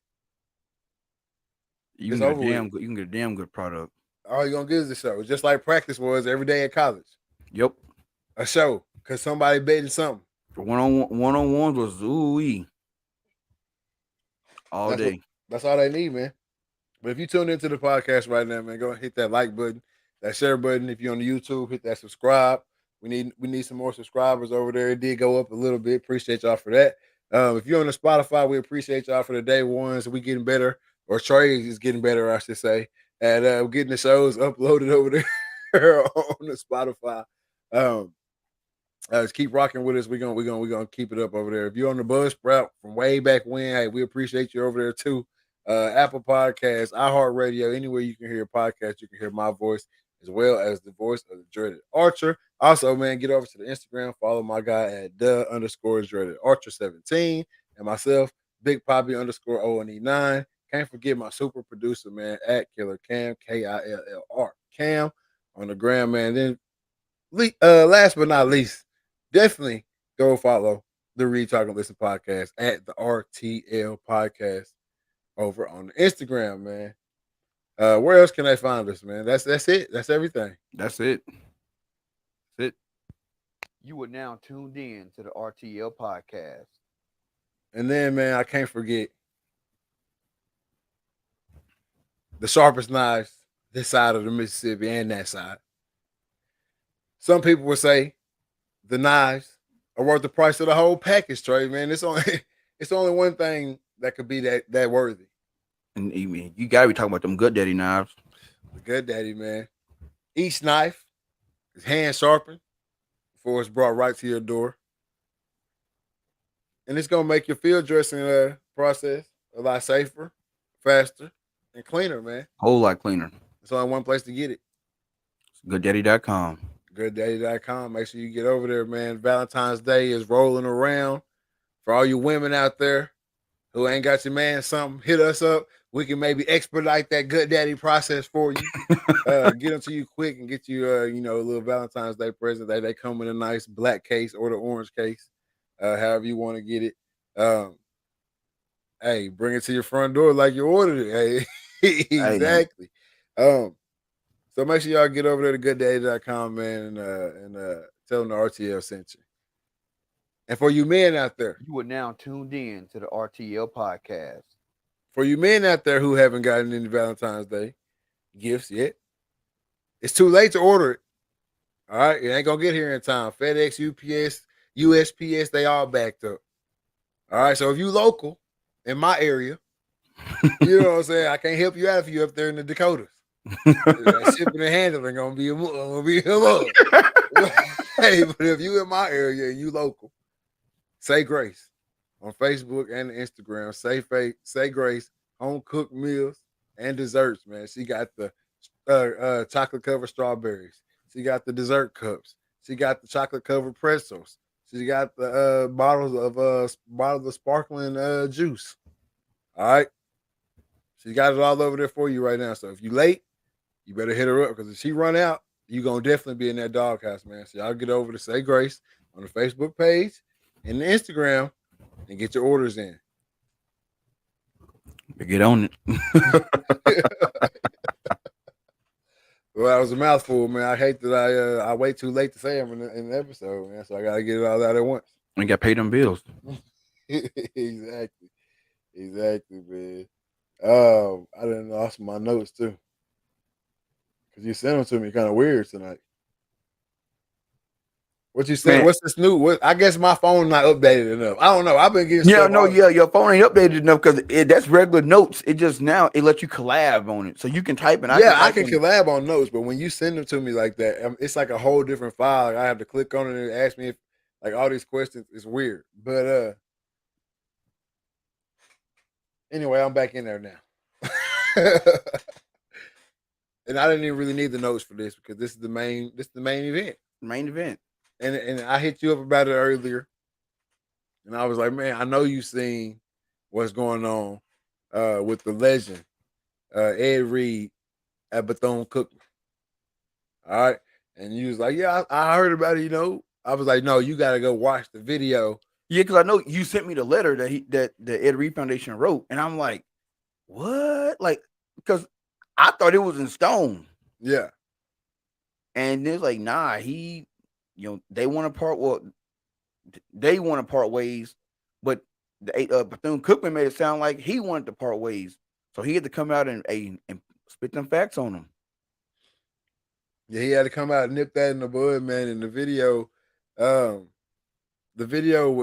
You can get a damn good product. All you're gonna get is a show. Just like practice was every day at college. Yep. A show. Cause somebody betting something. One-on-ones was ooh-wee. All day. That's all they need, man. But if you tune into the podcast right now, man, go and hit that like button, that share button. If you're on the YouTube, hit that subscribe. We need some more subscribers over there. It did go up a little bit. Appreciate y'all for that. If you're on the Spotify, we appreciate y'all for the day ones. We getting better, or Trey is getting better, I should say, at getting the shows uploaded over there on the Spotify. Just keep rocking with us. We're gonna keep it up over there. If you're on the Buzzsprout from way back when, hey, we appreciate you over there too. Apple Podcasts, iHeartRadio, anywhere you can hear a podcast, you can hear my voice. as well as the voice of the dreaded Archer. Also, man, get over to the Instagram, follow my guy at _dreaded Archer 17, and myself, Big Poppy _ONE9. Can't forget my super producer, man, at Killer Cam, KILLR Cam on the gram, man. Then last but not least, definitely go follow the Read Talk and Listen podcast at the RTL podcast over on the Instagram, man. Where else can they find us, man? That's it. That's everything. That's it. That's it. You are now tuned in to the RTL podcast. And then, man, I can't forget the sharpest knives this side of the Mississippi and that side. Some people would say the knives are worth the price of the whole package, Trey. Man, it's only one thing that could be that worthy. And you gotta be talking about them Good Daddy knives. The Good Daddy, man. Each knife is hand sharpened before it's brought right to your door. And it's gonna make your field dressing process a lot safer, faster, and cleaner, man. Whole lot cleaner. There's only one place to get it. GoodDaddy.com. GoodDaddy.com. Make sure you get over there, man. Valentine's Day is rolling around. For all you women out there who ain't got your man something, hit us up. We can maybe expedite that Good Daddy process for you. Get them to you quick and get you, a little Valentine's Day present. They come in a nice black case or the orange case, however you want to get it. Hey, bring it to your front door like you ordered it. Hey, exactly. So make sure y'all get over there to gooddaddy.com, man, and tell them the RTL sent you. And for you men out there, you are now tuned in to the RTL podcast. For you men out there who haven't gotten any Valentine's Day gifts yet, it's too late to order it. All right, it ain't gonna get here in time. FedEx, UPS, USPS, they all backed up. All right, so if you local in my area, you know what I'm saying, I can't help you out if you up there in the Dakotas. Shipping and handling gonna be a mug. Hey, but if you in my area and you local, say grace on Facebook and Instagram. Say grace, home cooked meals and desserts, man. She got the chocolate covered strawberries. She got the dessert cups. She got the chocolate covered pretzels. She got the bottles of sparkling juice. All right. She got it all over there for you right now. So if you late, you better hit her up, because if she run out, you're going to definitely be in that doghouse, man. So y'all get over to Say Grace on the Facebook page and the Instagram and get your orders in. Get on it. Well, that was a mouthful, man. I hate that I wait too late to say them in the episode, man. So I got to get it all out at once. We got to pay them bills. Exactly, man. I didn't lost my notes too, because you sent them to me kind of weird tonight. What you said? What's this new? I guess my phone not updated enough. I don't know. I've been getting your phone ain't updated enough, because that's regular notes. It just now it lets you collab on it, so you can type and I can collab on notes, but when you send them to me like that, it's like a whole different file. Like I have to click on it and ask me if like all these questions. It's weird, but anyway, I'm back in there now. And I didn't even really need the notes for this, because this is the main event. Main event. And I hit you up about it earlier, and I was like, man, I know you seen what's going on with the legend Ed Reed at Bethune-Cookman. All right, and you was like, yeah, I heard about it. I was like, no, you got to go watch the video. Yeah, because I know you sent me the letter that the Ed Reed Foundation wrote, and I'm like, what? Like, because I thought it was in stone. Yeah, and it's like, nah, they want to part. Well, they want to part ways, but the Bethune-Cookman made it sound like he wanted to part ways, so he had to come out and spit them facts on him. Yeah, he had to come out and nip that in the bud, man. In the video,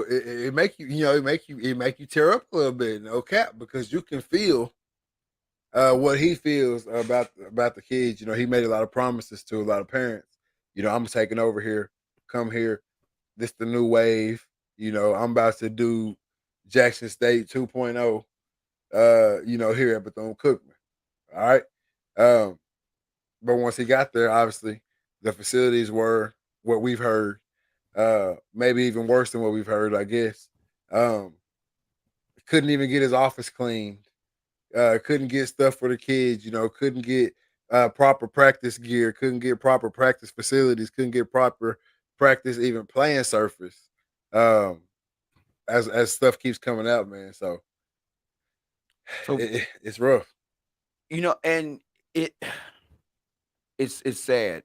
it make you tear up a little bit, no cap, because you can feel what he feels about the kids. He made a lot of promises to a lot of parents. I'm taking over here. Come here. This the new wave. I'm about to do Jackson State 2.0. Here at Bethune-Cookman. All right. But once he got there, obviously the facilities were what we've heard, maybe even worse than what we've heard, I guess. Um, couldn't even get his office cleaned. Couldn't get stuff for the kids. Couldn't get proper practice gear. Couldn't get proper practice facilities. Couldn't get proper practice even playing surface. Um, as stuff keeps coming out, man. So So it's rough. and it it's sad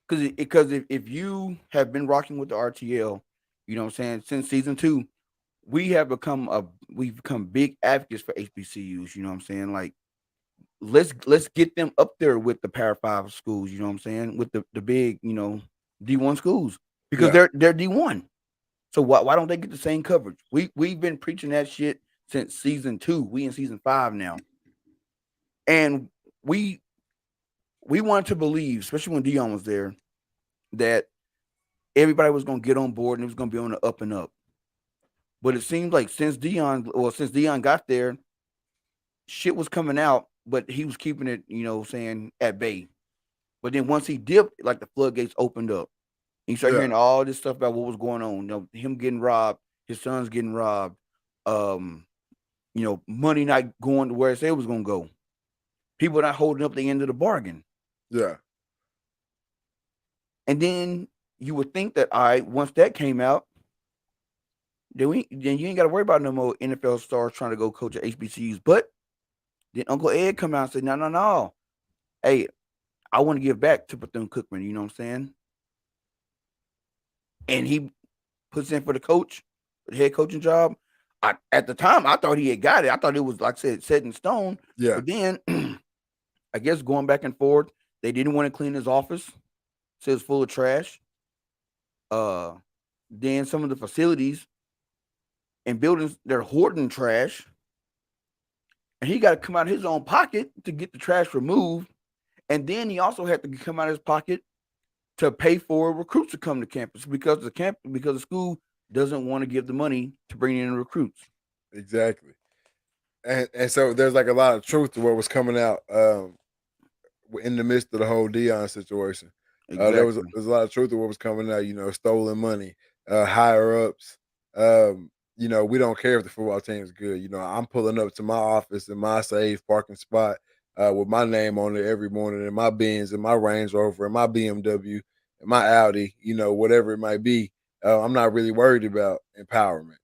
because if you have been rocking with the RTL, you know what I'm saying, since season 2, we've become big advocates for HBCUs. You know what I'm saying? Like let's get them up there with the Power 5 schools. You know what I'm saying? With the big D1 schools because Yeah. they're D1. So why don't they get the same coverage? We've been preaching that shit since season 2. We in season 5 now, and we wanted to believe, especially when Dion was there, that everybody was going to get on board and it was going to be on the up and up. But it seems like since Dion got there, shit was coming out, but he was keeping it, saying at bay. But then once he dipped, like the floodgates opened up. And you start hearing all this stuff about what was going on. Him getting robbed, his son's getting robbed, money not going to where it said it was going to go. People not holding up the end of the bargain. Yeah. And then you would think that once that came out, then you ain't got to worry about no more NFL stars trying to go coach at HBCUs. But then Uncle Ed come out and said, no. Hey, I want to give back to Bethune-Cookman, you know what I'm saying? And he puts in for the head coaching job. At the time, I thought he had got it. I thought it was, like I said, set in stone. Yeah. But then, I guess going back and forth, they didn't want to clean his office. Said it's full of trash. Then some of the facilities and buildings, they're hoarding trash. And he got to come out of his own pocket to get the trash removed. And then he also had to come out of his pocket to pay for recruits to come to campus because the school doesn't want to give the money to bring in recruits. Exactly. And so there's like a lot of truth to what was coming out in the midst of the whole Dion situation. Exactly. There's a lot of truth to what was coming out, stolen money, higher ups. We don't care if the football team is good. I'm pulling up to my office in my safe parking spot with my name on it every morning, in my Benz, in my Range Rover, in my BMW, in my Audi, whatever it might be. I'm not really worried about empowerment.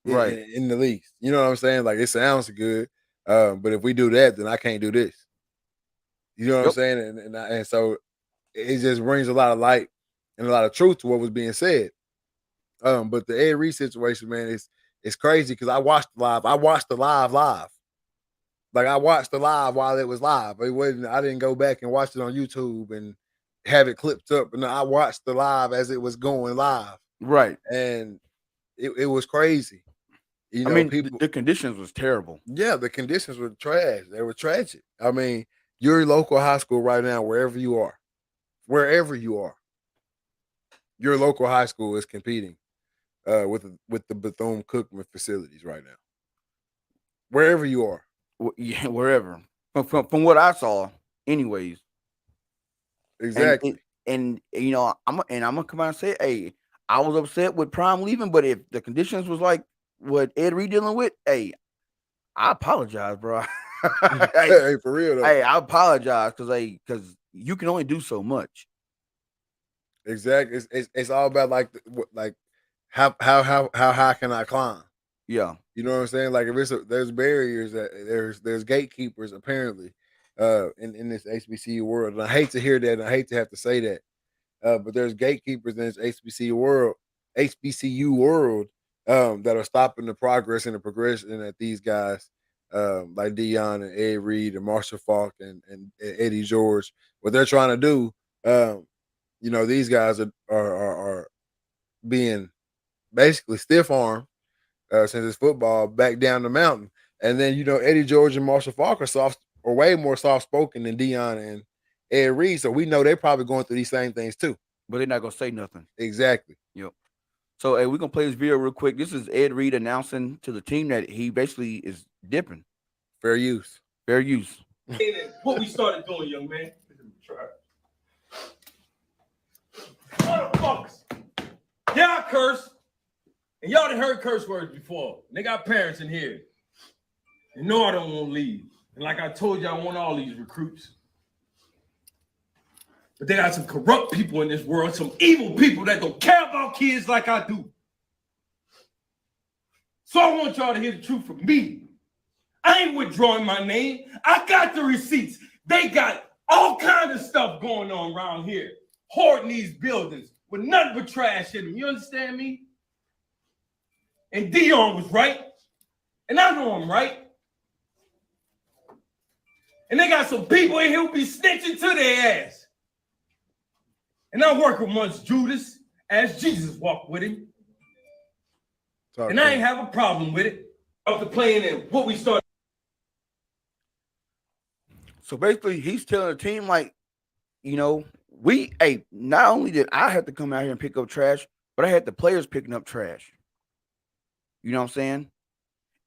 Right. In the least. You know what I'm saying? Like, it sounds good. But if we do that, then I can't do this. You know what I'm saying? And so it just brings a lot of light and a lot of truth to what was being said. But the Ed Reed situation, man, it's crazy because I watched the live. I watched the live. Like, I watched the live while it was live. I didn't go back and watch it on YouTube and have it clipped up. And I watched the live as it was going live. Right. And it was crazy. The conditions was terrible. Yeah, the conditions were trash. They were tragic. I mean, your local high school right now, wherever you are, your local high school is competing with the Bethune-Cookman facilities right now. Wherever you are. Yeah, wherever. From what I saw, anyways. Exactly. And I'm gonna come out and say, hey, I was upset with Prime leaving, but if the conditions was like what Ed Reed dealing with, hey, I apologize, bro. Hey, for real though. Hey, I apologize because you can only do so much. Exactly. It's all about like how high can I climb? Yeah. You know what I'm saying? Like, if there's barriers, that there's gatekeepers apparently in this HBCU world. And I hate to hear that, and I hate to have to say that. But there's gatekeepers in this HBCU world that are stopping the progress and the progression that these guys like Dion and Ed Reed and Marshall Falk and Eddie George, what they're trying to do. These guys are being basically stiff armed since it's football back down the mountain. And then Eddie George and Marshall Falk are way more soft spoken than Dion and Ed Reed, so we know they're probably going through these same things too. But they're not gonna say nothing. Exactly. Yep. So, hey, we're gonna play this video real quick. This is Ed Reed announcing to the team that he basically is dipping. Fair use. Fair use. What we started doing, young man. Motherfuckers. Yeah, I curse. And y'all done heard curse words before. And they got parents in here. You know I don't want to leave. And like I told you, I want all these recruits. But they got some corrupt people in this world, some evil people that don't care about kids like I do. So I want y'all to hear the truth from me. I ain't withdrawing my name. I got the receipts. They got all kinds of stuff going on around here, hoarding these buildings with nothing but trash in them. You understand me? And Dion was right. And I know I'm right. And they got some people in here who be snitching to their ass. And I work amongst Judas as Jesus walked with him. And I ain't have a problem with it. After playing and what we started. So basically, he's telling the team, like, you know, not only did I have to come out here and pick up trash, but I had the players picking up trash. You know what I'm saying?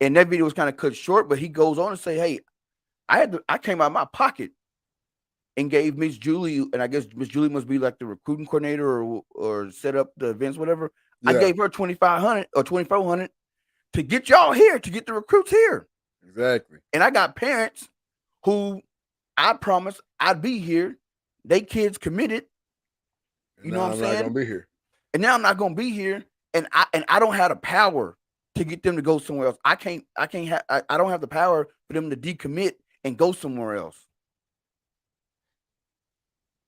And that video was kind of cut short, but he goes on to say, hey, I came out of my pocket and gave Miss Julie, and I guess Miss Julie must be like the recruiting coordinator or set up the events, whatever. Yeah. I gave her $2,500 or $2,400 to get y'all here, to get the recruits here. Exactly. And I got parents who I promised I'd be here. They kids committed. You know what I'm saying? I'm not gonna be here. And now I'm not gonna be here. And I don't have the power to get them to go somewhere else. I don't have the power for them to decommit and go somewhere else.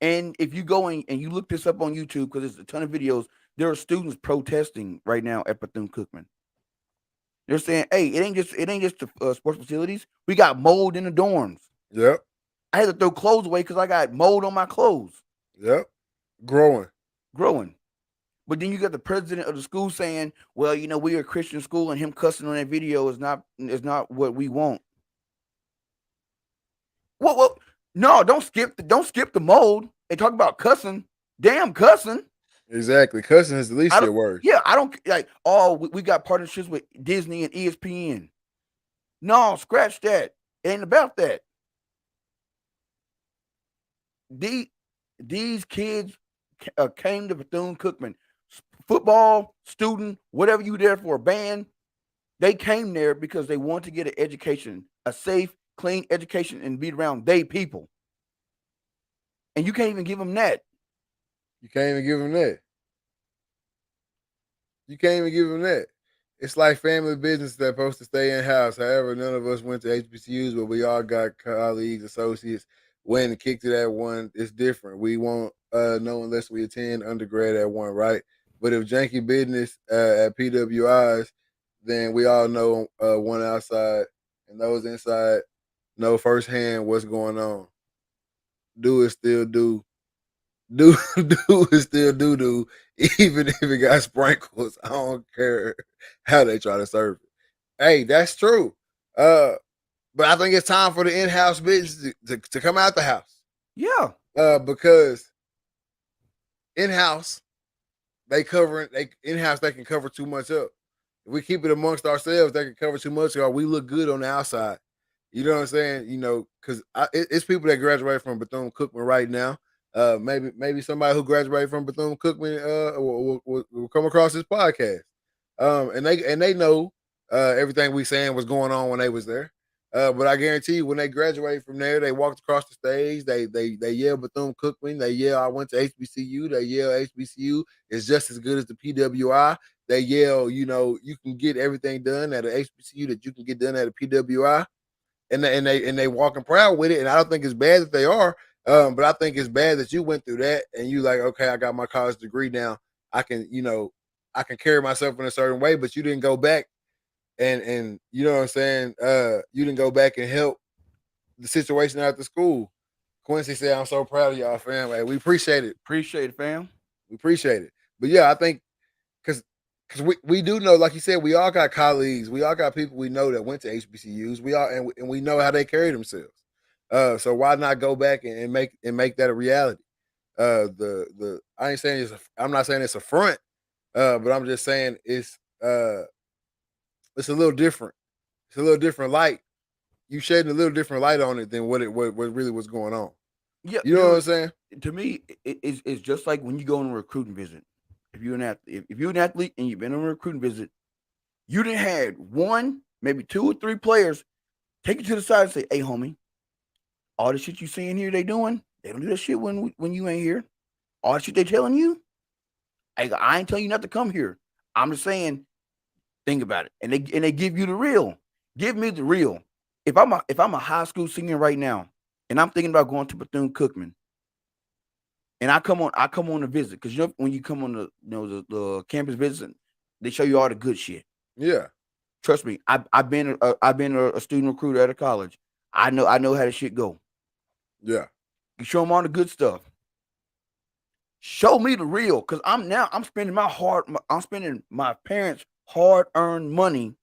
And if you go and you look this up on YouTube, because there's a ton of videos, there are students protesting right now at Bethune-Cookman. They're saying, "Hey, it ain't just the sports facilities. We got mold in the dorms." Yep. I had to throw clothes away because I got mold on my clothes. Yep. Growing. But then you got the president of the school saying, "Well, you know, we're a Christian school, and him cussing on that video is not what we want." Well, no, don't skip the mold. They talk about cussing. Damn cussing. Exactly. Cussing is the least of your words. Yeah, I don't like, we got partnerships with Disney and ESPN. No, scratch that. It ain't about that. These kids came to Bethune-Cookman. Football, student, whatever you there for, a band, they came there because they want to get an education, a safe, clean education, and be around they people. And you can't even give them that. You can't even give them that. It's like family business that's supposed to stay in-house. However, none of us went to HBCUs, but we all got colleagues, associates, went and kicked it at one. It's different. We won't know unless we attend undergrad at one, right? But if janky business at PWIs, then we all know one outside, and those inside know firsthand what's going on. Do is still do. Do is still do, even if it got sprinkles. I don't care how they try to serve it. Hey, that's true. But I think it's time for the in-house business to come out the house. Yeah. Because in-house, they can cover too much up. If we keep it amongst ourselves, they can cover too much, or we look good on the outside. You know what I'm saying? You know, because it's people that graduate from Bethune-Cookman right now. Maybe somebody who graduated from Bethune-Cookman will come across this podcast. And they know everything we saying was going on when they was there. But I guarantee you, when they graduated from there, they walked across the stage. They yell Bethune-Cookman. They yell, "I went to HBCU." They yell, "HBCU is just as good as the PWI." They yell, "You know, you can get everything done at an HBCU that you can get done at a PWI." And they walking proud with it. And I don't think it's bad that they are. But I think it's bad that you went through that and you like, okay, I got my college degree now. I can carry myself in a certain way, but you didn't go back and you know what I'm saying? You didn't go back and help the situation out the school. Quincy said, "I'm so proud of y'all, fam. Like, we appreciate it. Appreciate it, fam. We appreciate it." But yeah, I think because we do know, like you said, we all got colleagues. We all got people we know that went to HBCUs. We all and we know how they carry themselves. So why not go back and make that a reality? I'm not saying it's a front, but I'm just saying it's a little different. It's a little different light. You shedding a little different light on it than what really was going on. Yeah, You know what I'm dude, saying? to me, it's just like when you go on a recruiting visit. If you're an athlete, if you're an athlete and you've been on a recruiting visit, you didn't had one, maybe 2 or 3 players take you to the side and say, "Hey, homie, all the shit you seeing here, they doing. They don't do that shit when you ain't here. All the shit they telling you, I ain't telling you not to come here. I'm just saying, think about it." And they give you the real. Give me the real. If I'm a high school senior right now, and I'm thinking about going to Bethune Cookman, and I come on a visit because you know when you come on the campus visit, they show you all the good shit. Yeah. Trust me, I've been a student recruiter at a college. I know how the shit go. Yeah. You show them all the good stuff. Show me the real, because I'm spending my parents' hard-earned money.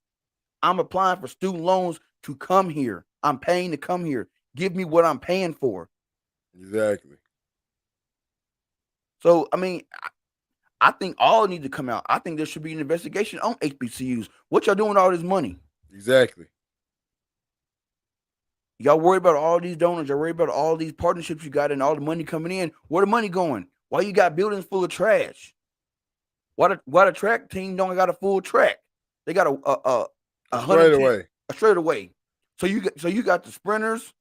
I'm applying for student loans to come here. I'm paying to come here. Give me what I'm paying for. Exactly. So I mean, I think all need to come out. I think there should be an investigation on HBCUs. What y'all doing with all this money? Exactly. Y'all worry about all these donors. Y'all worry about all these partnerships you got and all the money coming in. Where the money going? Why you got buildings full of trash? Why the track team don't got a full track? They got a Straight away. straight away. So you got the sprinters,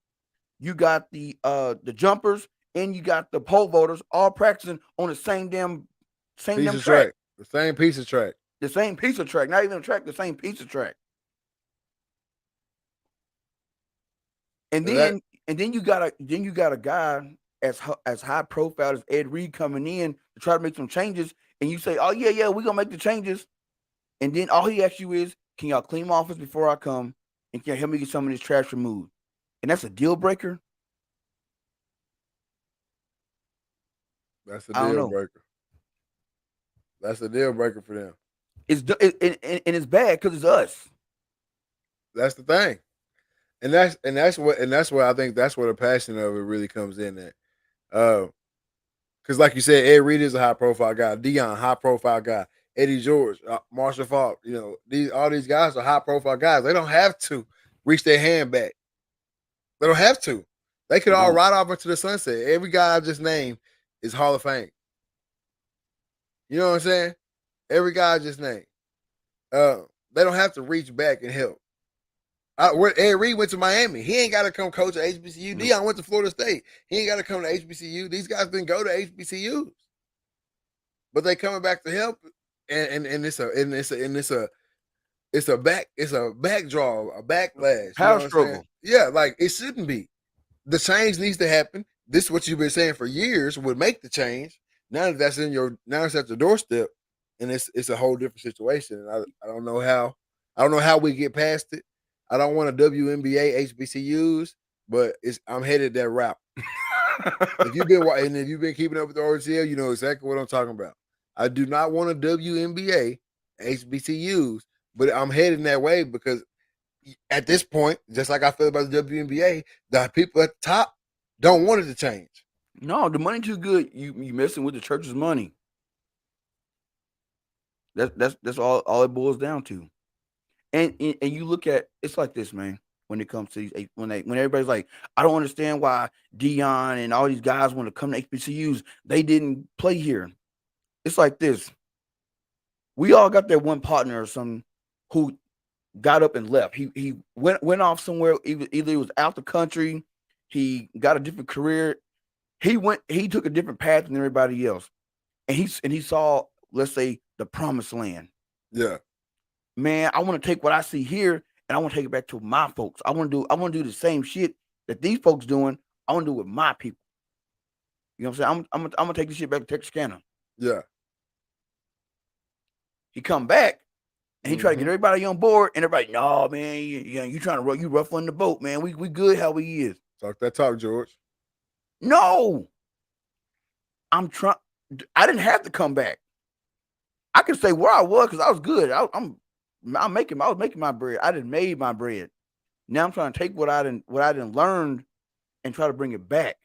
you got the jumpers, and you got the pole vaulters all practicing on the same Piece of track. track. The same piece of track. The same piece of track, not even a track, the same piece of track. And And then you got a guy as high profile as Ed Reed coming in to try to make some changes, and you say, "Oh yeah, we're gonna make the changes," and then all he asks you is, "Can y'all clean my office before I come, and can you help me get some of this trash removed?" And that's a deal breaker. that's a I don't deal know. breaker. That's a deal breaker for them. And it's bad because it's us. That's the thing. And that's where I think that's where the passion of it really comes in at. Because like you said, Ed Reed is a high profile guy. Dion, high profile guy. Eddie George, Marshall Falk. All these guys are high profile guys. They don't have to reach their hand back. They don't have to. They could They all don't. ride off into the sunset. Every guy I just named is Hall of Fame. You know what I'm saying? Every guy I just named. They don't have to reach back and help. Where Ed Reed went to Miami, he ain't got to come coach at HBCU. Nope. Dion went to Florida State, he ain't got to come to HBCU. These guys didn't go to HBCUs, but they coming back to help, and it's a backdraw, a backlash. You know Power what I'm saying? struggle. Yeah, like it shouldn't be. The change needs to happen. This is what you've been saying for years would make the change. Now it's at your doorstep, and it's a whole different situation. And I don't know how we get past it. I don't want a WNBA HBCUs, but I'm headed that route. If you've been keeping up with the RTL, you know exactly what I'm talking about. I do not want a WNBA HBCUs, but I'm heading that way because at this point, just like I feel about the WNBA, the people at the top don't want it to change. No, the money too good. You messing with the church's money. That's all it boils down to. And you look at it's like this, man. When it comes to these, when everybody's like, I don't understand why Dion and all these guys want to come to HBCUs. They didn't play here. It's like this. We all got that one partner or something who got up and left. He went off somewhere. Either he was out the country, he got a different career. He took a different path than everybody else, and he saw, let's say, the promised land. Yeah. Man, I want to take what I see here and I want to take it back to my folks. I want to do the same shit that these folks doing. I want to do it with my people. You know what I'm saying? I'm gonna take this shit back to Texarkana. Yeah. He come back and he try to get everybody on board, and everybody, no, man, you trying to you ruffling the boat, man. We good how we is. Talk that talk, George. No, I didn't have to come back. I can say where I was because I was good. I was making my bread. I didn't made my bread. Now I'm trying to take what I didn't learn and try to bring it back.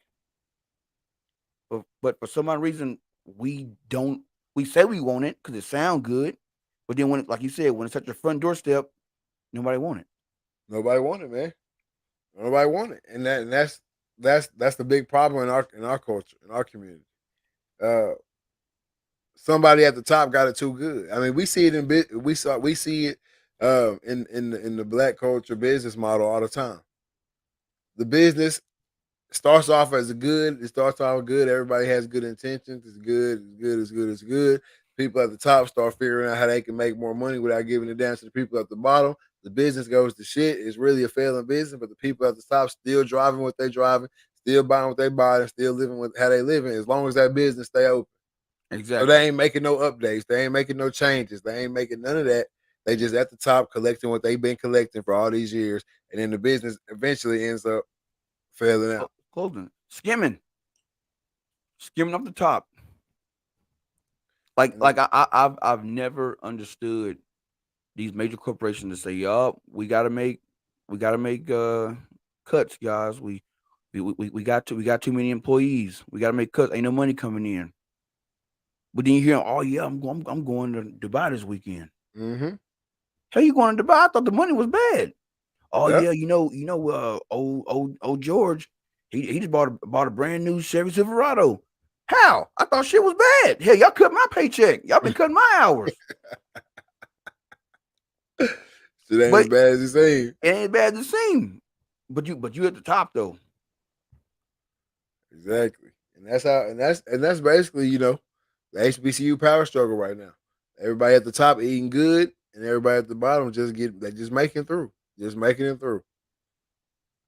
But for some odd reason, we say we want it because it sounds good. But then when, like you said, when it's at your front doorstep, nobody want it. Nobody want it, man. Nobody want it. And that's that's the big problem in our culture, in our community. Uh, Somebody at the top got it too good. I mean, we see it we see it in the black culture business model all the time. The business starts off as a good. It starts off good. Everybody has good intentions. It's good. It's good. It's good. It's good. People at the top start figuring out how they can make more money without giving it down to the people at the bottom. The business goes to shit. It's really a failing business, but the people at the top still driving what they driving, still buying what they buying, still living with how they living. As long as that business stay open. So Exactly. they ain't making no updates. They ain't making no changes. They ain't making none of that. They just at the top collecting what they've been collecting for all these years, and then the business eventually ends up failing out. Closing, skimming off the top. Like I've never understood these major corporations to say, "Yup, we gotta make cuts, guys. We got too many employees. We gotta make cuts. Ain't no money coming in." But then you hear, "Oh yeah, I'm going to Dubai this weekend." Mm-hmm. How you going to Dubai? I thought the money was bad. Oh Yep. yeah, old George, he just bought a brand new Chevy Silverado. How? I thought shit was bad. Hell, y'all cut my paycheck. Y'all been cutting my hours. Shit ain't But as bad as it seems. it ain't bad to seem. But you at the top though. Exactly. And that's basically, the HBCU power struggle right now. Everybody at the top eating good, and everybody at the bottom just making through. Just making it through.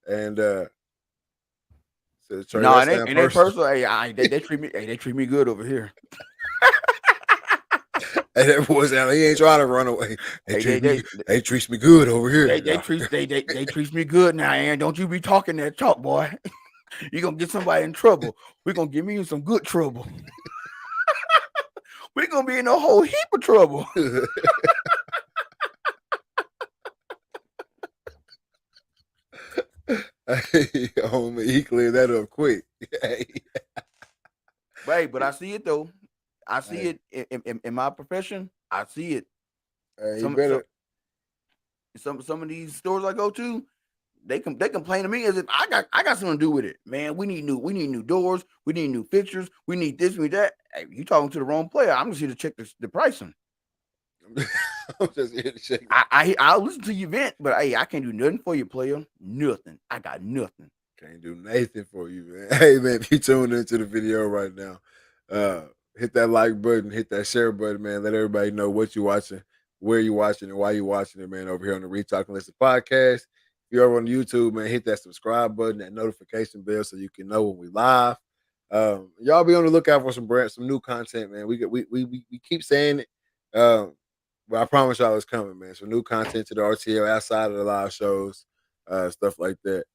And so Trey, No, that it ain't, sound it ain't personal. personal. Hey, they treat me good over here. Hey, that boy sound like he ain't trying to run away. They Treats me good over here. they treat me good now, and don't you be talking that talk, boy. You're gonna get somebody in trouble. We're gonna get me in some good trouble. We're gonna be in a whole heap of trouble. Hey, homie, he cleared that up quick. Hey. Right, but I see it though. I see Hey. it in my profession. I see it. Hey, Some of these stores I go to, they complain to me as if I got something to do with it. Man, we need new doors, we need new fixtures, we need this, we need that. Hey, you talking to the wrong player. I'm just here to check the pricing. I'm just here to check. I'll listen to your event, but hey, I can't do nothing for you, player. Nothing. I got nothing. Can't do nothing for you, man. Hey, man, if you tuned into the video right now, hit that like button, hit that share button, man. Let everybody know what you're watching, where you're watching, and why you're watching it, man, over here on the Retalk and Listen podcast. If you're over on YouTube, man, hit that subscribe button, that notification bell so you can know when we live. Y'all be on the lookout for some new content, man. We keep saying it. But I promise y'all it's coming, man. Some new content to the RTL outside of the live shows, stuff like that.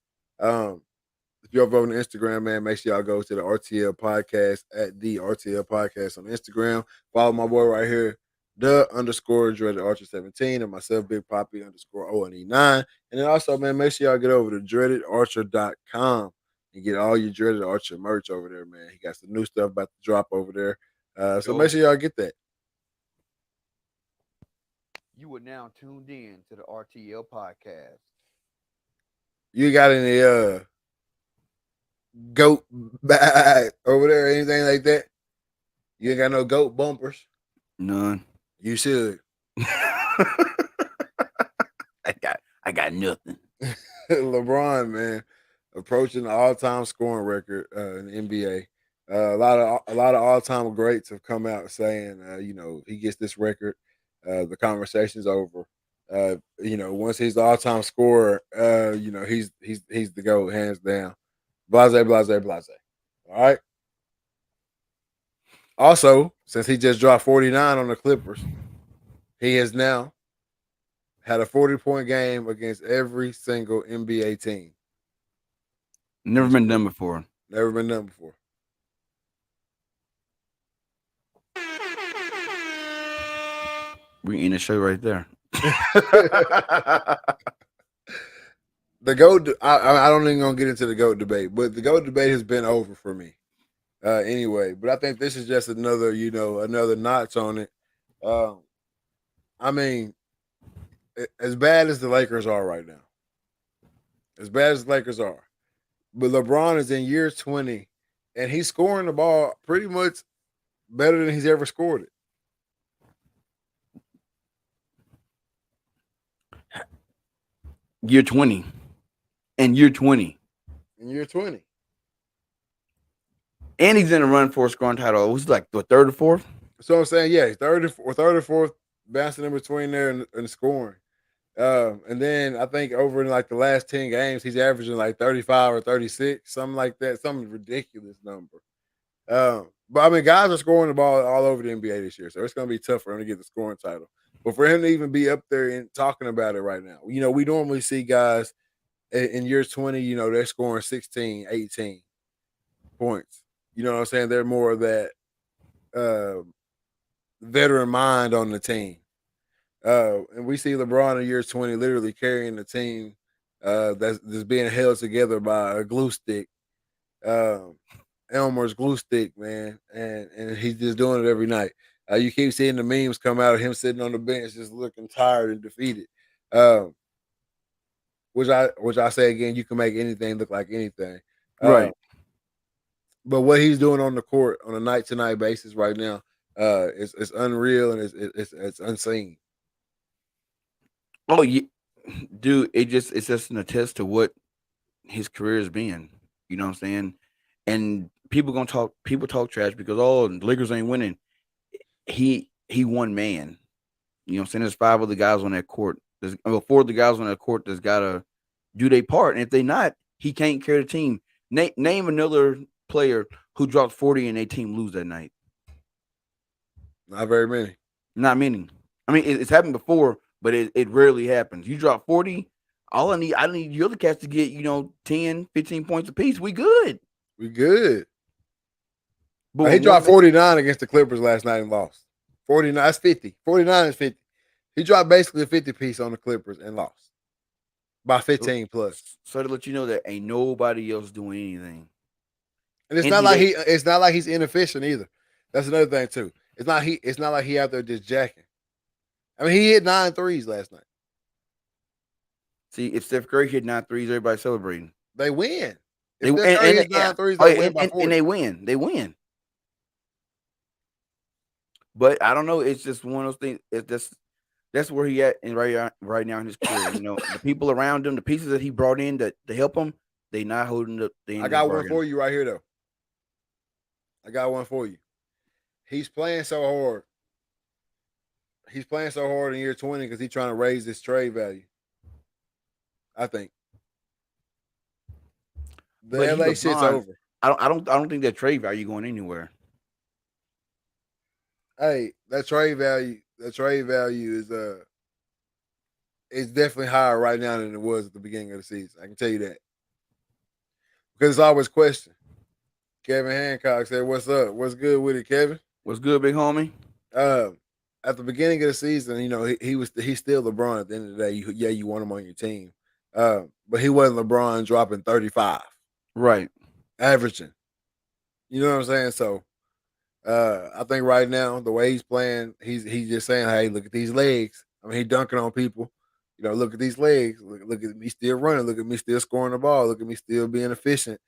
If you're over on Instagram, man, make sure y'all go to the RTL podcast at the RTL podcast on Instagram. Follow my boy right here, the _ Archer 17, and myself, Big Poppy _ ONE9. And then also, man, make sure y'all get over to DreadedArcher.com and get all your Dreaded Archer merch over there, man. He got some new stuff about to drop over there. So make sure y'all get that. You are now tuned in to the RTL podcast. You got any goat bag over there, anything like that? You ain't got no goat bumpers? None. You should. I got nothing. LeBron, man, approaching the all-time scoring record in the NBA. A lot of all-time greats have come out saying, if he gets this record, the conversation's over. Once he's the all-time scorer, he's the GOAT, hands down. Blase. All right. Also, since he just dropped 49 on the Clippers, he has now had a 40-point game against every single NBA team. Never been done before. Never been done before. We in the show right there. The GOAT, I don't even gonna get into the GOAT debate, but the GOAT debate has been over for me. Anyway, but I think this is just another notch on it. I mean, as bad as the Lakers are right now, as bad as the Lakers are, But LeBron is in year 20, and he's scoring the ball pretty much better than he's ever scored it. Year 20. And year 20. In year 20. And he's in a run for a scoring title. It was like the third or fourth. So I'm saying, yeah, third or fourth, bouncing in between there and scoring. And then I think over in like the last 10 games, he's averaging like 35 or 36, something like that, some ridiculous number. But I mean, guys are scoring the ball all over the NBA this year, so it's going to be tough for him to get the scoring title. But for him to even be up there and talking about it right now, you know, we normally see guys in years 20, you know, they're scoring 16, 18 points. You know what I'm saying? They're more of that veteran mind on the team. And we see LeBron in years 20 literally carrying the team that's being held together by a glue stick. Elmer's glue stick, man. And he's just doing it every night. You keep seeing the memes come out of him sitting on the bench just looking tired and defeated. Which I say again, you can make anything look like anything. Right. But what he's doing on the court on a night-to-night basis right now, it's unreal and it's unseen. Oh, yeah. Dude, it's just an attest to what his career has been. You know what I'm saying? And people talk trash because the Lakers ain't winning. He one man. You know what I'm saying? There's 5 other guys on that court. 4 of the guys on that court that's gotta do their part. And if they not, he can't carry the team. Name another player who dropped 40 and their team lose that night. Not very many. Not many. I mean, it's happened before, but it rarely happens. You drop 40, I need the other cats to get, 10, 15 points apiece. We good. We good. But he dropped 49 against the Clippers last night and lost. 49, that's 50. 49 is 50. He dropped basically a 50 piece on the Clippers and lost by 15 plus. So to let you know that ain't nobody else doing anything. And it's not like he's inefficient either. That's another thing too. It's not like he out there just jacking. I mean, he hit 9 threes last night. See, if Steph Curry hit 9 threes, everybody's celebrating. They win. If Steph Curry hits 9 threes, they win by 40. And they win. They win. But I don't know. It's just one of those things. That's where he at right now in his career. The people around him, the pieces that he brought in to help him, they not holding up. I got one for you right here, though. I got one for you. He's playing so hard. He's playing so hard in year 20 because he's trying to raise his trade value. I think the LA shit's over. I don't think that trade value going anywhere. Hey, that trade value is definitely higher right now than it was at the beginning of the season. I can tell you that. Because it's always question. Kevin Hancock said, "What's up? What's good with it, Kevin? What's good, big homie?" At the beginning of the season, he's still LeBron at the end of the day. You want him on your team. But he wasn't LeBron dropping 35. Right. Averaging. You know what I'm saying? So I think right now, the way he's playing, he's just saying, hey, look at these legs. I mean, he's dunking on people. Look at these legs. Look at me still running. Look at me still scoring the ball. Look at me still being efficient.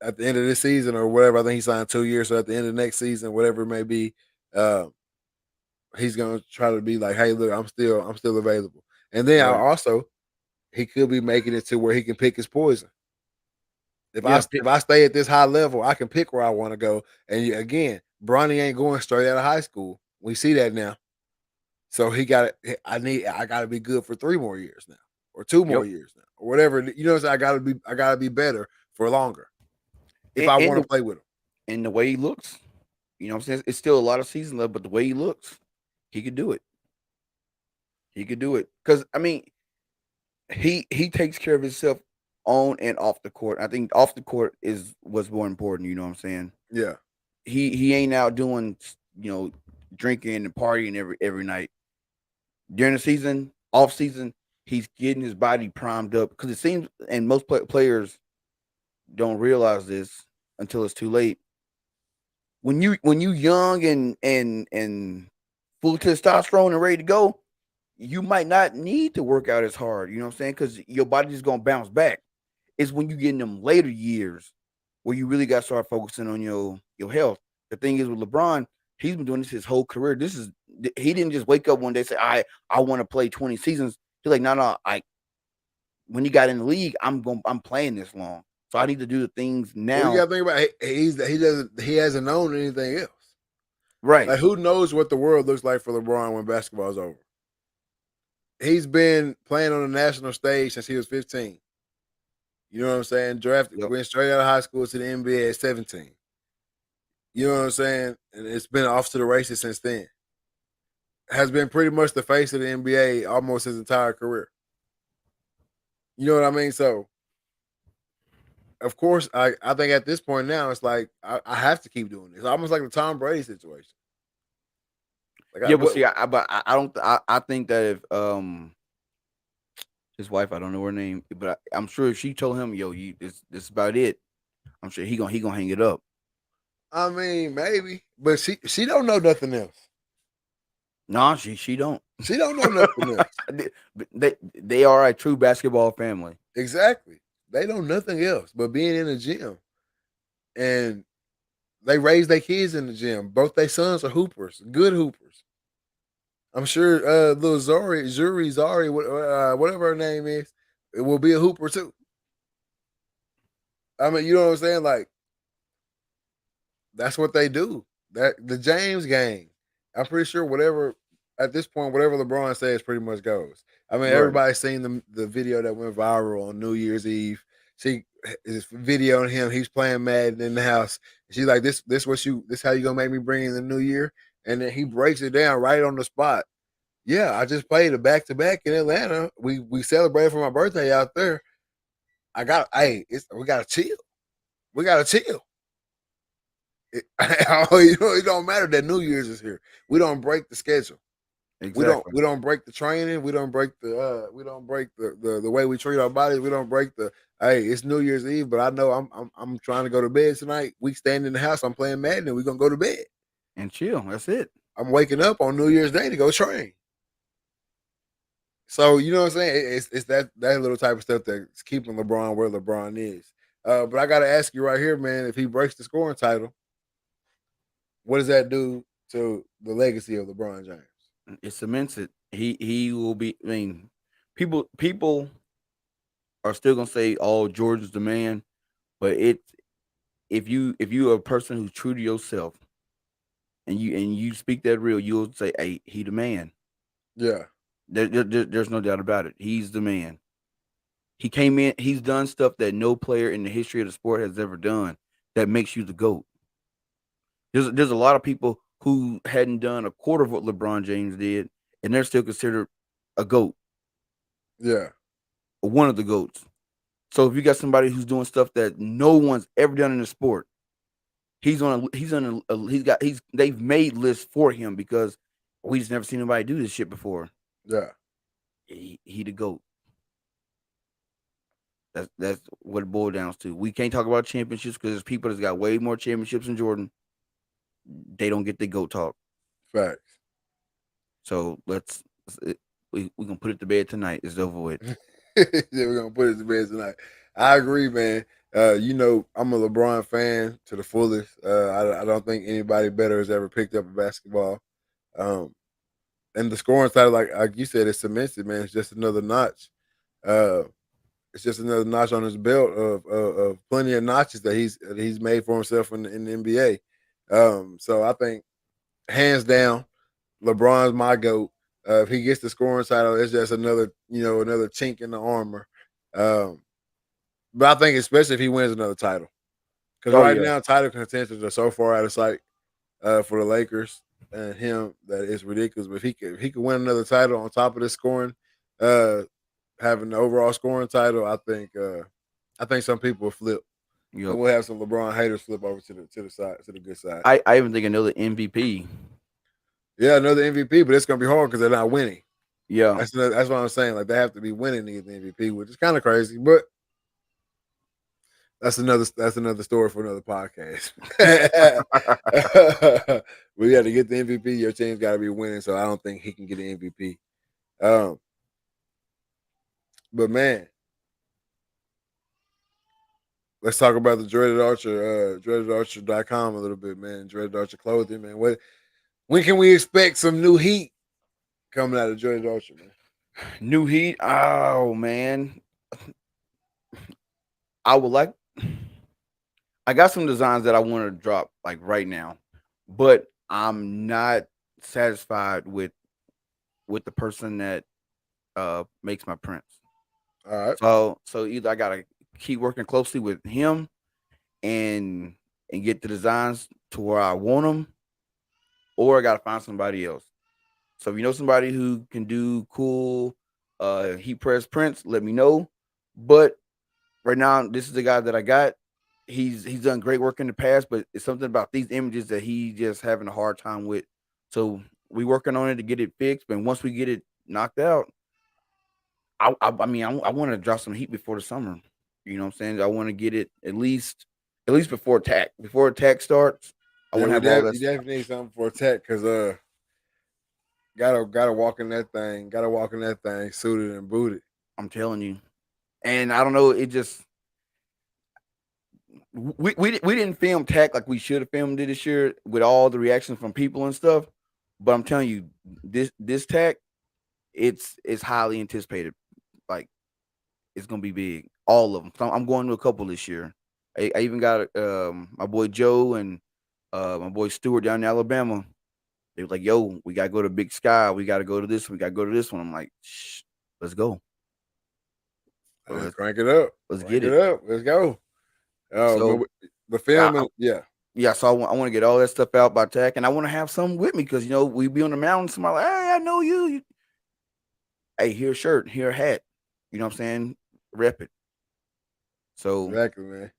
At the end of this season or whatever, I think he signed 2 years. So at the end of next season, whatever it may be, he's gonna try to be like, hey, look, I'm still available. And then he could be making it to where he can pick his poison. If I stay at this high level, I can pick where I want to go. And again, Bronny ain't going straight out of high school. We see that now. So I got to be good for 3 more years now, or 2 more years now, or whatever. I got to be better for longer if I want to play with him. And the way he looks, what I'm saying? It's still a lot of season left, but the way he looks, he could do it. He could do it because I mean, he takes care of himself on and off the court. I think off the court is what's more important. You know what I'm saying? Yeah. He ain't out doing drinking and partying every night. During the season, off season, he's getting his body primed up because it seems, and most players don't realize this until it's too late. When you young and full of testosterone and ready to go, you might not need to work out as hard. You know what I'm saying? Because your body's gonna bounce back. It's when you get in them later years where you really got to start focusing on your health. The thing is with LeBron, he's been doing this his whole career. He didn't just wake up one day and say, I want to play 20 seasons. He's like, no, when he got in the league, I'm playing this long. So I need to do the things now. Well, you gotta think about it. He hasn't known anything else. Right. Like, who knows what the world looks like for LeBron when basketball's over? He's been playing on the national stage since he was 15. You know what I'm saying? Went straight out of high school to the NBA at 17. You know what I'm saying? And it's been off to the races since then. Has been pretty much the face of the NBA almost his entire career. You know what I mean? So, of course, I think at this point now, it's like I have to keep doing this. Almost like the Tom Brady situation. Like, I think that if his wife, I don't know her name, but I'm sure if she told him, "Yo, this is about it," I'm sure he gonna hang it up. I mean, maybe, but she don't know nothing else. No, she don't. She don't know nothing else. They are a true basketball family. Exactly. They know nothing else but being in the gym, and they raise their kids in the gym. Both their sons are hoopers, good hoopers. I'm sure little Zari, whatever her name is, it will be a hooper too. I mean, you know what I'm saying? Like, that's what they do. That the James gang. I'm pretty sure whatever LeBron says pretty much goes. I mean, everybody's seen the video that went viral on New Year's Eve. She is videoing him. He's playing Madden in the house. She's like, this how you gonna make me bring in the new year? And then he breaks it down right on the spot. Yeah, I just played a back-to-back in Atlanta. We celebrated for my birthday out there. We gotta chill. We gotta chill. It don't matter that New Year's is here. We don't break the schedule. Exactly. We don't break the training. We don't break the way we treat our bodies. We don't break it's New Year's Eve, but I know I'm trying to go to bed tonight. We stand in the house. I'm playing Madden, and we're gonna go to bed and chill. That's it. I'm waking up on New Year's Day to go train. So you know what I'm saying? It's that little type of stuff that's keeping LeBron where LeBron is. But I got to ask you right here, man. If he breaks the scoring title, what does that do to the legacy of LeBron James? It cements it. He will be. I mean, people are still gonna say, "Oh, Jordan's the man," but if you're a person who's true to yourself and you speak that real, you'll say, "Hey, he the man." Yeah. There's no doubt about it. He's the man. He came in. He's done stuff that no player in the history of the sport has ever done. That makes you the GOAT. There's a lot of people who hadn't done a quarter of what LeBron James did, and they're still considered a GOAT. Yeah, one of the GOATs. So if you got somebody who's doing stuff that no one's ever done in the sport, they've made lists for him because we just never seen nobody do this shit before. Yeah. He the GOAT. That's what it boils down to. We can't talk about championships because there's people that's got way more championships than Jordan. They don't get the GOAT talk. Facts. So we gonna put it to bed tonight. It's over with. Yeah, we're gonna put it to bed tonight. I agree, man. I'm a LeBron fan to the fullest. I don't think anybody better has ever picked up a basketball. And the scoring title, like you said, it's cemented, man. It's just another notch. It's just another notch on his belt of plenty of notches that he's made for himself in the NBA. So I think hands down, LeBron's my GOAT. If he gets the scoring title, it's just another chink in the armor. But I think especially if he wins another title, because now title contentions are so far out of sight for the Lakers and him that it's ridiculous. But if he could win another title on top of this scoring, having the overall scoring title, I think some people will flip. Yep. We'll have some LeBron haters flip over to the side, to the good side. I even think another MVP. Yeah, another MVP, but it's gonna be hard because they're not winning. Yeah, that's what I'm saying. Like, they have to be winning to get the MVP, which is kind of crazy, but that's another story for another podcast. We got to get the MVP. Your team's got to be winning, so I don't think he can get an MVP. But man, let's talk about the Dreaded Archer, dreadedarcher.com a little bit, man. Dreaded Archer clothing, man. When can we expect some new heat coming out of Dreaded Archer, man? New heat. Oh man, I would like. I got some designs that I want to drop like right now, but I'm not satisfied with the person that makes my prints. All right. So either I gotta keep working closely with him and get the designs to where I want them, or I gotta find somebody else. So if you know somebody who can do cool heat press prints, let me know. But right now, this is the guy that I got. He's done great work in the past, but it's something about these images that he just having a hard time with. So we working on it to get it fixed. But once we get it knocked out, I mean I want to drop some heat before the summer. You know what I'm saying? I want to get it at least before attack starts. I want to have all You that. definitely need something for attack because gotta walk in that thing. Gotta walk in that thing suited and booted. I'm telling you, and I don't know. It just we didn't film tech like we should have filmed it this year with all the reactions from people and stuff. But I'm telling you, this tech, it's highly anticipated. Like it's gonna be big. All of them. So I'm going to a couple this year. I even got my boy Joe and my boy Stewart down in Alabama. They were like, "Yo, we gotta go to Big Sky. We gotta go to this. We gotta go to this one." I'm like, "Shh, let's go. Let's crank it up. Let's Crank get it up. Let's go. Oh, So but the film, yeah. Yeah, so I want to get all that stuff out by tech, and I want to have some with me because we be on the mountain. Somebody like, hey, I know you. Hey, here a shirt, here a hat. You know what I'm saying? Rep it. So Exactly, man.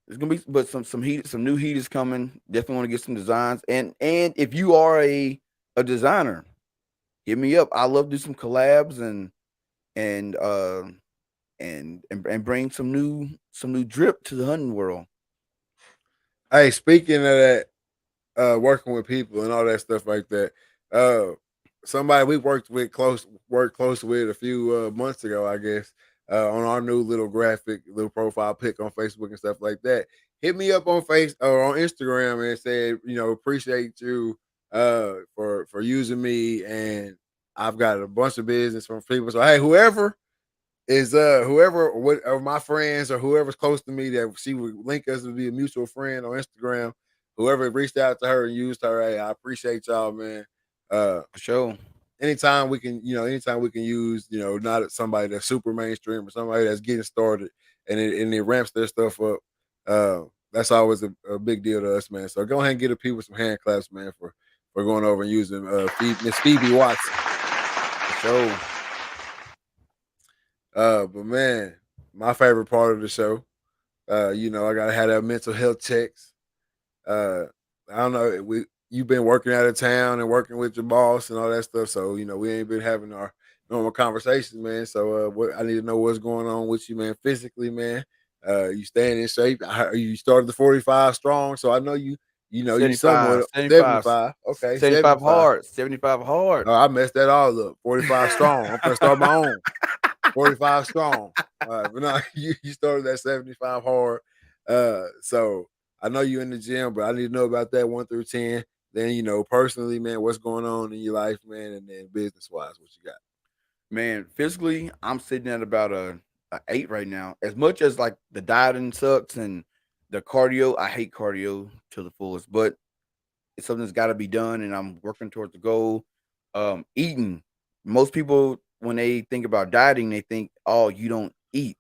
it's gonna be, but some heat, some new heat is coming. Definitely want to get some designs, and if you are a designer, hit me up. I love to do some collabs and bring some new drip to the hunting world. Hey, speaking of that, working with people and all that stuff like that. Somebody we worked close with a few months ago, I guess, on our new little little profile pic on Facebook and stuff like that. Hit me up on or on Instagram and said, appreciate you for using me, and I've got a bunch of business from people. So hey, whoever what of my friends or whoever's close to me that she would link us to be a mutual friend on Instagram, whoever reached out to her and used her, hey, I appreciate y'all, man. For sure. Anytime we can use, not somebody that's super mainstream or somebody that's getting started and it ramps their stuff up. That's always a big deal to us, man. So go ahead and get the people some hand claps, man, for going over and using Miss Phoebe Watson. For sure. But man, my favorite part of the show, I gotta have that mental health checks. I don't know, you've been working out of town and working with your boss and all that stuff, so we ain't been having our normal conversations, man. So I need to know what's going on with you, man, physically, man. You staying in shape. You started the 45 strong, so I know you 75, you somewhat 75. Okay, 75 hard. 75 hard. No, I messed that all up. 45 strong. I'm gonna start my own. 45 strong. But no, you started that 75 hard. So I know you in the gym, but I need to know about that 1 through 10. Then, personally, man, what's going on in your life, man, and then business wise, what you got? Man, physically, I'm sitting at about a 8 right now. As much as like the dieting sucks and the cardio, I hate cardio to the fullest, but it's something that's got to be done, and I'm working towards the goal. Eating. Most people, when they think about dieting, they think, oh, you don't eat.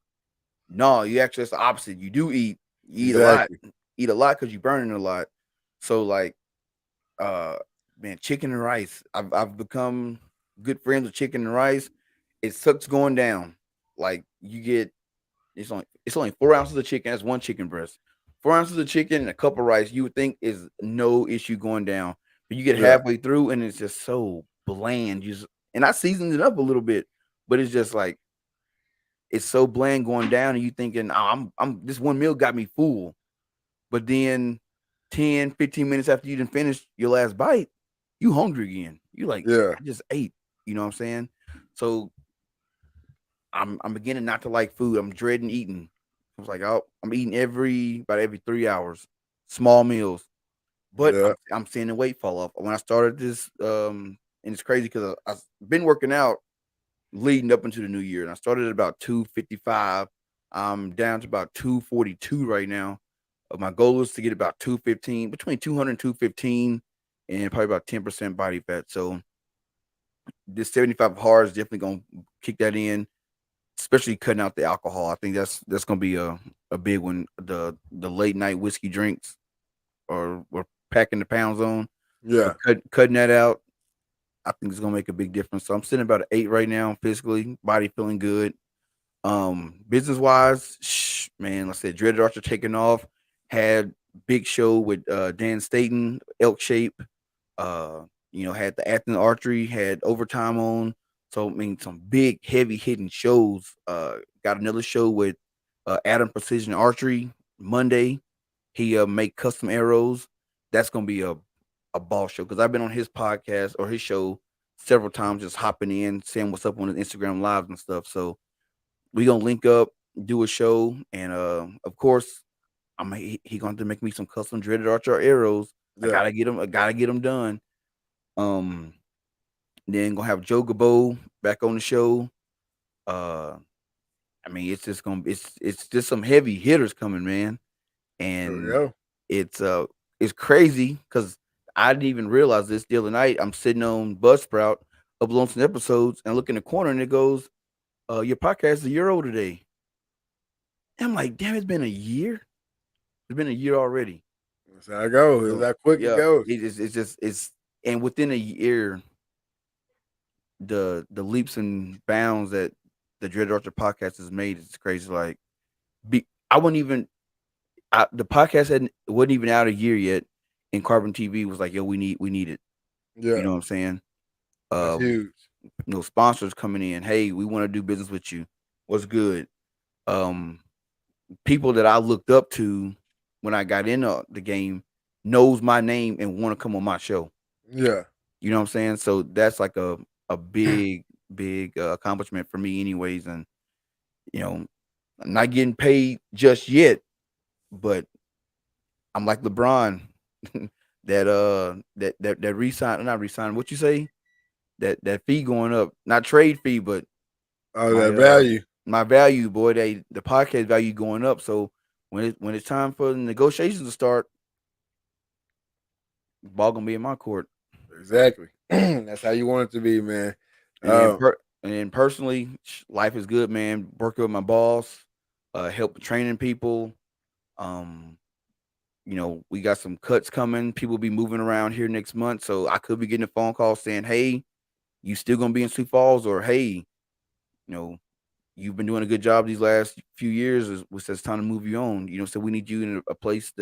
No, you actually, it's the opposite. You do eat. You eat Exactly. a lot. Eat a lot because you're burning a lot. So like, man, chicken and rice. I've become good friends with chicken and rice. It sucks going down. Like you get, it's only 4 ounces of chicken. That's one chicken breast. 4 ounces of chicken and a cup of rice. You would think is no issue going down, but you get halfway through and it's just so bland. And I seasoned it up a little bit, but it's just like it's so bland going down, and you thinking, oh, I'm this one meal got me full, but then 10, 15 minutes after you didn't finish your last bite, you hungry again. You like, I just ate. You know what I'm saying? So I'm beginning not to like food. I'm dreading eating I was like, oh, I'm eating about every 3 hours, small meals. But Yeah. I'm seeing the weight fall off. When I started this, and it's crazy because I've been working out leading up into the new year, and I started at about 255. I'm down to about 242 right now. My goal is to get about 215, between 200 and 215, and probably about 10% body fat. So this 75 hard is definitely gonna kick that in, especially cutting out the alcohol. I think that's gonna be a big one. The late night whiskey drinks, or we're packing the pounds on. Yeah. Cutting that out, I think it's gonna make a big difference. So I'm sitting about an 8 right now, physically, body feeling good. Business wise, man, like I said, Dreaded Archer taking off. Had big show with Dan Staten, Elk Shape. Had the Athens Archery, had overtime on. So I mean, some big, heavy hitting shows. Got another show with Adam Precision Archery Monday. He make custom arrows. That's gonna be a ball show because I've been on his podcast or his show several times, just hopping in, saying what's up on his Instagram lives and stuff. So we gonna link up, do a show, and of course, he gonna have to make me some custom Dreaded Archer arrows. Yeah. I gotta get them done. Then gonna have Joe Gabo back on the show. I mean, it's just it's just some heavy hitters coming, man, There we and go. it's crazy because I didn't even realize this the other night. I'm sitting on Buzzsprout, uploading some episodes, and I look in the corner, and it goes, "Your podcast is a year old today." And I'm like, "Damn, it's been a year. It's been a year already." That's how it goes. So, It's how quick it yeah, goes. it's and within a year, the leaps and bounds that the Dread Archer podcast has made is crazy. Like, I wouldn't even the podcast wasn't even out a year yet, and Carbon TV was like, "Yo, we need it." Yeah. You know what I'm saying? That's huge. Sponsors coming in. Hey, we want to do business with you. What's good? People that I looked up to when I got into the game knows my name and want to come on my show. Yeah. You know what I'm saying? So that's like a big accomplishment for me, anyways. And I'm not getting paid just yet, but I'm like LeBron, that resign, not resign. What you say? That fee going up, not trade fee, but That value. My value, boy. The podcast value going up. So when it's time for the negotiations to start, ball gonna be in my court. Exactly. That's how you want it to be, man. And then personally, life is good, man. Working with my boss, help training people. We got some cuts coming. People be moving around here next month, so I could be getting a phone call saying, "Hey, you still gonna be in Sioux Falls?" Or, "Hey, you've been doing a good job these last few years. It's time to move you on. So we need you in a place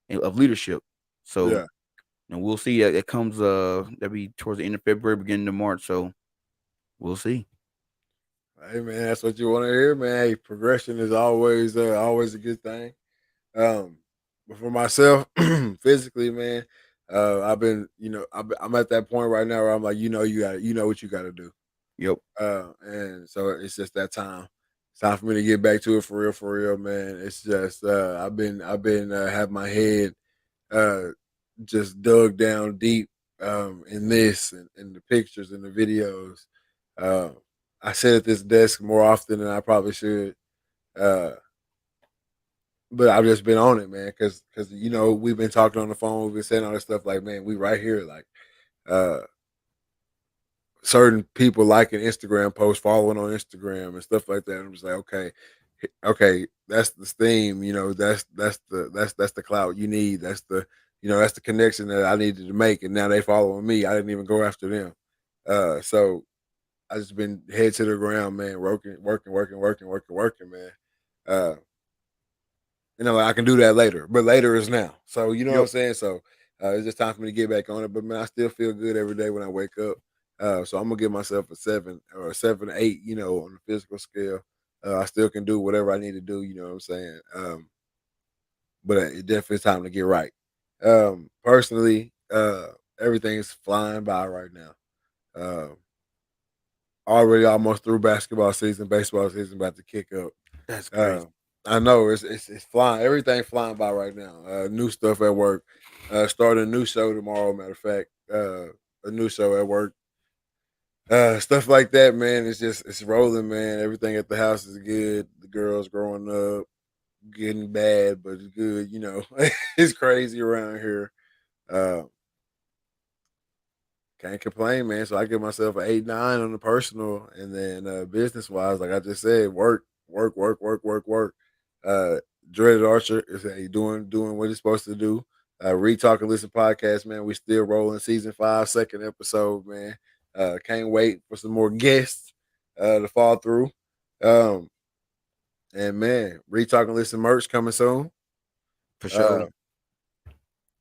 of leadership." So, yeah. We'll see. It comes. That'll be towards the end of February, beginning of March. So we'll see. Hey man, that's what you want to hear, man. Hey, progression is always a good thing. But for myself, physically, man, I've been, I'm at that point right now where I'm like, you know what you got to do. Yep. And so it's just that time. It's time for me to get back to it for real, man. It's just I've been have my head just dug down deep in this and the pictures and the videos. I sit at this desk more often than I probably should. But I've just been on it, man, because we've been talking on the phone, we've been saying all this stuff like, man, we right here, like certain people liking Instagram posts, following on Instagram and stuff like that. I'm just like, okay, that's the theme, that's the clout you need. That's that's the connection that I needed to make, and now they following me. I didn't even go after them. So I just been head to the ground, man, working, man. I can do that later, but later is now. So you know what I'm saying. So it's just time for me to get back on it. But man, I still feel good every day when I wake up. So I'm gonna give myself a 7 or a 7 8, on the physical scale. I still can do whatever I need to do. You know what I'm saying. But it definitely is time to get right. Personally, everything is flying by right now. Already almost through basketball season, baseball season about to kick up. That's crazy. I know it's flying. Everything flying by right now. New stuff at work. Starting a new show tomorrow. Matter of fact, a new show at work. Stuff like that, man. It's rolling, man. Everything at the house is good. The girls growing up, getting bad, but it's good. You know, it's crazy around here. Uh, can't complain, man. So I give myself an 8-9 on the personal, and then business wise, like I just said, work, work, work, work, work, work. Uh, Dreaded Archer is doing what he's supposed to do. Read Talk and Listen podcast, man. We still rolling season 5, second episode, man. Can't wait for some more guests to fall through. Um, and man, Read Talk and Listen merch coming soon. For sure.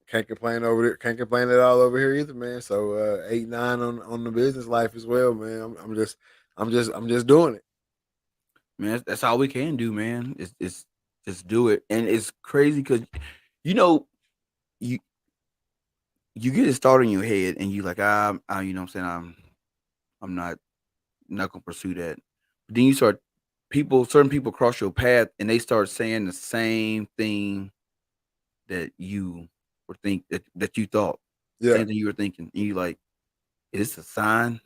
Can't complain over there. Can't complain at all over here either, man. So 8-9 on the business life as well, man. I'm just doing it. Man, that's all we can do, man. It's just do it. And it's crazy because you know, you get it started in your head and you like, you know what I'm saying, I'm not gonna pursue that. But then you start certain people cross your path and they start saying the same thing that you were that you thought. Yeah. Same thing you were thinking. And you like, is this a sign?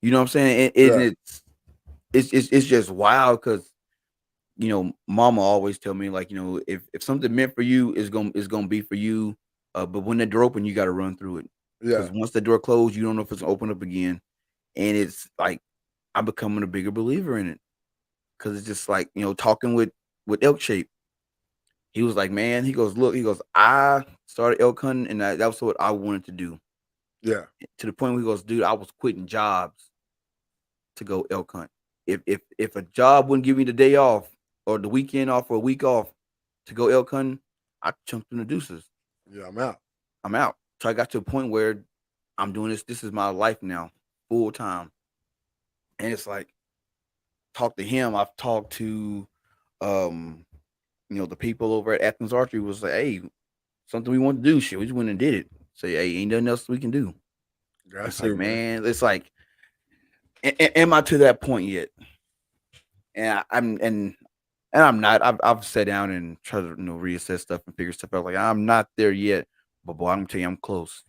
You know what I'm saying? And it's just wild because you know, mama always tell me like, you know, if something meant for you is gonna be for you. But when the door open, you gotta run through it. Yeah. Because once the door closed, you don't know if it's gonna open up again. And it's like I'm becoming a bigger believer in it. Cause it's just like, you know, talking with Elk Shape. He was like, man, he goes, I started elk hunting and that was what I wanted to do. Yeah. To the point where he goes, dude, I was quitting jobs to go elk hunt. If a job wouldn't give me the day off or the weekend off or a week off to go elk hunting, I jumped in the deuces. Yeah, I'm out. So I got to a point where I'm doing this. This is my life now, full time. And it's like, talk to him. I've talked to, you know, the people over at Athens Archery was like, hey, something we want to do. Shit, we just went and did it. Say, hey, ain't nothing else we can do. It's like, man, it's like, am I to that point yet? And I'm not. I've sat down and tried to, you know, reassess stuff and figure stuff out. Like I'm not there yet, but boy, I'm gonna tell you, I'm close.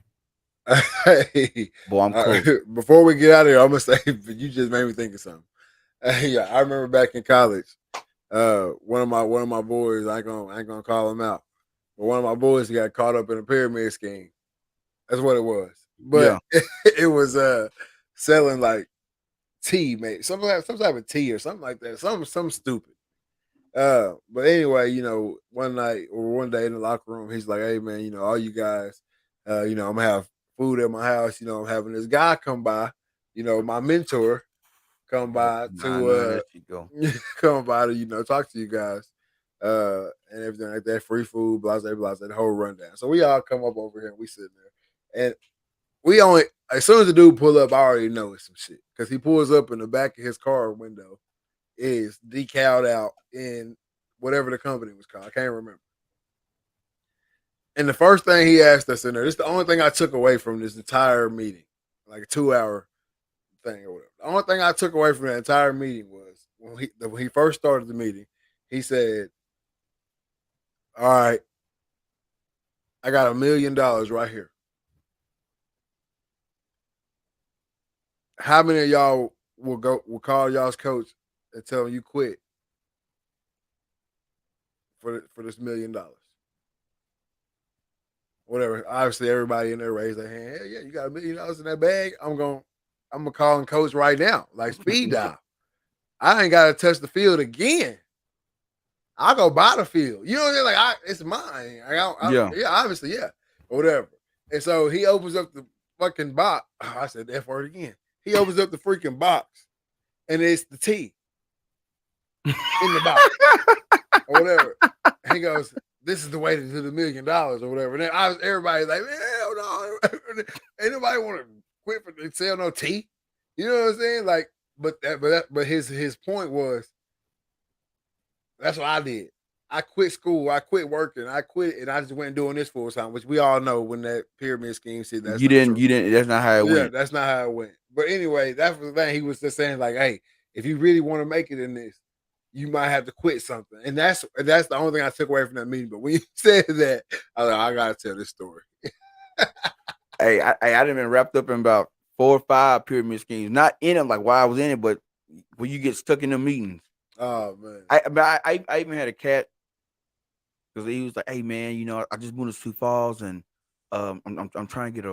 Hey, Boy, I'm close. Before we get out of here, I'm gonna say, you just made me think of something. Yeah, I remember back in college, one of my boys, I ain't gonna call him out, but one of my boys got caught up in a pyramid scheme. That's what it was. But it was selling like tea, maybe some type of tea or something like that. Something stupid. But anyway, you know, one day in the locker room, he's like, hey man, you know, all you guys, you know, I'm gonna have food at my house, you know, I'm having this guy come by, you know, my mentor come by to come by to, you know, talk to you guys. And everything like that, free food, blah blah blah, the whole rundown. So we all come up over here and we sitting there. And we only, as soon as the dude pull up, I already know it's some shit. Because he pulls up in the back of his car window, is decaled out in whatever the company was called. I can't remember. And the first thing he asked us in there, this is the only thing I took away from this entire meeting, like a 2-hour thing or whatever. The only thing I took away from the entire meeting was when he first started the meeting, he said, all right, I got $1 million right here. How many of y'all will call y'all's coach and tell him you quit for this $1 million? Whatever. Obviously, everybody in there raised their hand. Hell yeah, you got $1 million in that bag. I'm gonna call coach right now, like speed dial. I ain't gotta touch the field again. I'll go buy the field. You know what I'm saying? Like it's mine. Yeah, obviously, yeah, or whatever. And so he opens up the fucking box. Oh, I said the F word again. He opens up the freaking box, and it's the T in the box or whatever. He goes, "This is the way to the $1 million or whatever." And then everybody's like, "Hell no, ain't nobody want to quit for sell no tea." You know what I'm saying? Like, but his point was, that's what I did. I quit school. I quit working. I quit, and I just went doing this full time, which we all know when that pyramid scheme shit. You didn't. That's not how it went. Yeah, that's not how it went. But anyway, that's the thing. He was just saying, like, hey, if you really want to make it in this, you might have to quit something. And that's the only thing I took away from that meeting. But when you said that, I was like, I gotta tell this story. Hey, I done been wrapped up in about 4 or 5 pyramid schemes. Not in them, like while I was in it, but when you get stuck in the meetings. Oh man. I even had a cat because he was like, "Hey man, you know, I just moved to Sioux Falls and I'm trying to get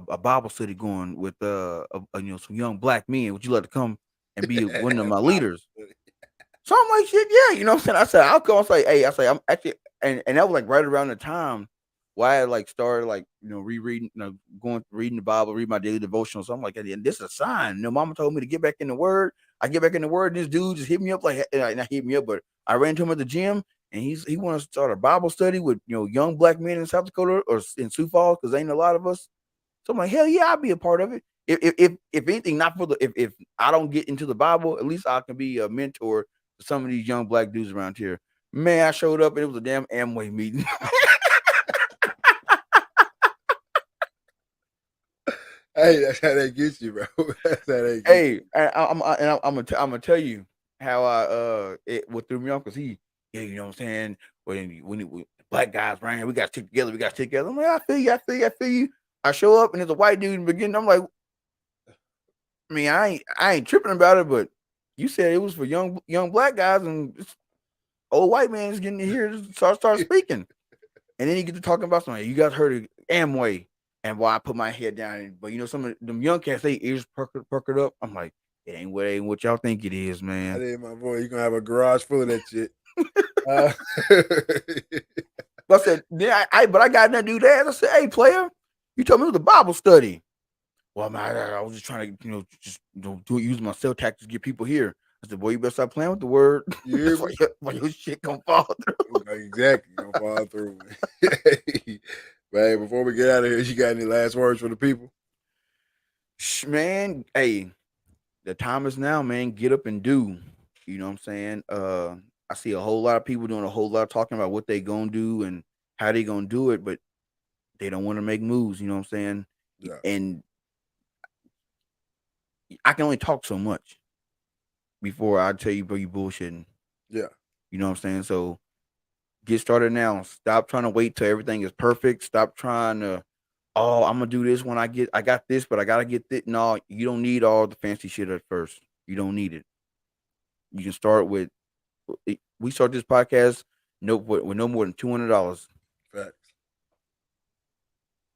a Bible study going with you know, some young black men. Would you like to come and be one of my leaders?" So I'm like, "Shit, yeah." You know what I'm saying? I said, "I'll come." I say, "Hey," I say, "I'm actually," and that was like right around the time why I like started like, you know, rereading, you know, reading the Bible, read my daily devotional. So I'm like, "Hey, this is a sign." You know, Mama told me to get back in the Word. I get back in the Word. And this dude just hit me up like, not hit me up, but I ran into him at the gym. And he wants to start a Bible study with, you know, young black men in South Dakota or in Sioux Falls because ain't a lot of us. So I'm like, hell yeah, I'll be a part of it. If anything, not for the if I don't get into the Bible, at least I can be a mentor to some of these young black dudes around here. Man, I showed up and it was a damn Amway meeting. Hey, that's how they get you, bro. That's how they get Hey, I'm gonna tell you how what threw me off because yeah, you know what I'm saying. When black guys around here, we got to stick together. We got to stick together. I'm like, I feel you. I show up and there's a white dude in the beginning. I'm like, I mean, I ain't tripping about it, but you said it was for young black guys, and this old white man is getting in here to start speaking, and then you get to talking about something. You guys heard of Amway, and why I put my head down. But you know, some of them young cats, they ears perked up. I'm like, it ain't what y'all think it is, man. I did, my boy. You're gonna have a garage full of that shit. But I said, yeah, but I got nothing to do that. I said, hey, player, you told me it was a Bible study. Well, man, I was just trying to, use my sales tactics to get people here. I said, boy, you better stop playing with the word. Yeah, before your shit gonna fall through. Exactly, gonna fall through. Man, before we get out of here, you got any last words for the people? Man, hey, the time is now, man. Get up and do. You know what I'm saying? I see a whole lot of people doing a whole lot of talking about what they gonna do and how they gonna do it, but they don't want to make moves. You know what I'm saying? Yeah. And I can only talk so much before I tell you, bro, you bullshitting. Yeah. You know what I'm saying? So get started now. Stop trying to wait till everything is perfect. Stop trying to, I'm gonna do this when I got this, but I gotta get this. No, you don't need all the fancy shit at first. You don't need it. You can start with. We start this podcast with no more than $200. Facts.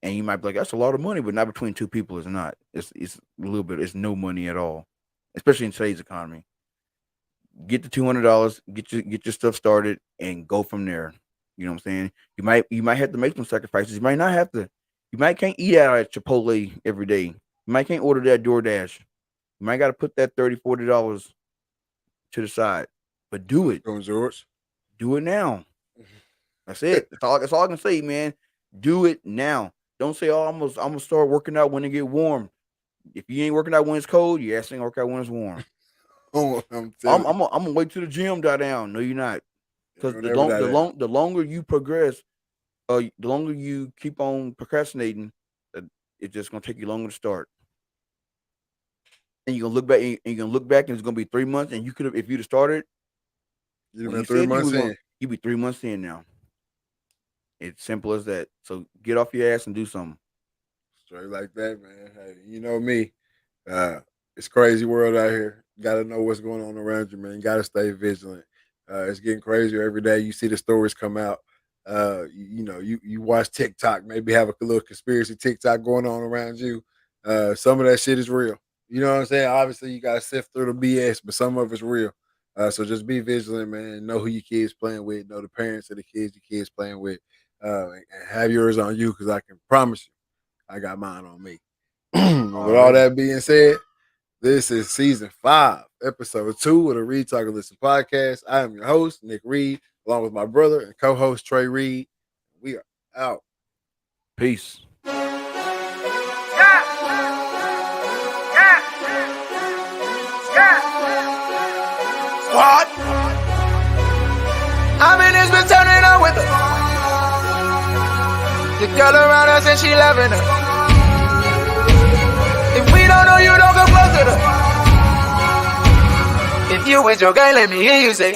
And you might be like, that's a lot of money, but not between two people. It's not. It's a little bit. It's no money at all, especially in today's economy. Get the $200, get your stuff started, and go from there. You know what I'm saying? You might have to make some sacrifices. You might not have to. You might can't eat out at Chipotle every day. You might can't order that DoorDash. You might got to put that $30, $40 to the side. But do it. George. Do it now. That's it. That's all I can say, man. Do it now. Don't say, I'm gonna start working out when it get warm. If you ain't working out when it's cold, you ain't work out when it's warm. I'm gonna wait till the gym die down. No, you're not. Because the longer you progress, the longer you keep on procrastinating, it's just gonna take you longer to start. And you're gonna look back, and it's gonna be 3 months. And you could have, if you'd have started. You've been 3 months in. You'd be 3 months in now. It's simple as that. So get off your ass and do something. Straight like that, man. Hey, you know me. It's crazy world out here. You got to know what's going on around you, man. You got to stay vigilant. It's getting crazier every day. You see the stories come out. You watch TikTok, maybe have a little conspiracy TikTok going on around you. Some of that shit is real. You know what I'm saying? Obviously, you got to sift through the BS, but some of it's real. So just be vigilant, man. Know who your kids playing with. Know the parents of the kids your kids playing with. And have yours on you, because I can promise you, I got mine on me. With all that being said, this is season 5, episode 2 of the Reed Talk and Listen podcast. I am your host, Nick Reed, along with my brother and co-host Trey Reed. We are out. Peace. What? I mean, it's been turning up with her. The girl around us and she loving her. If we don't know you, don't go close to her. If you with your girl, let me hear you say.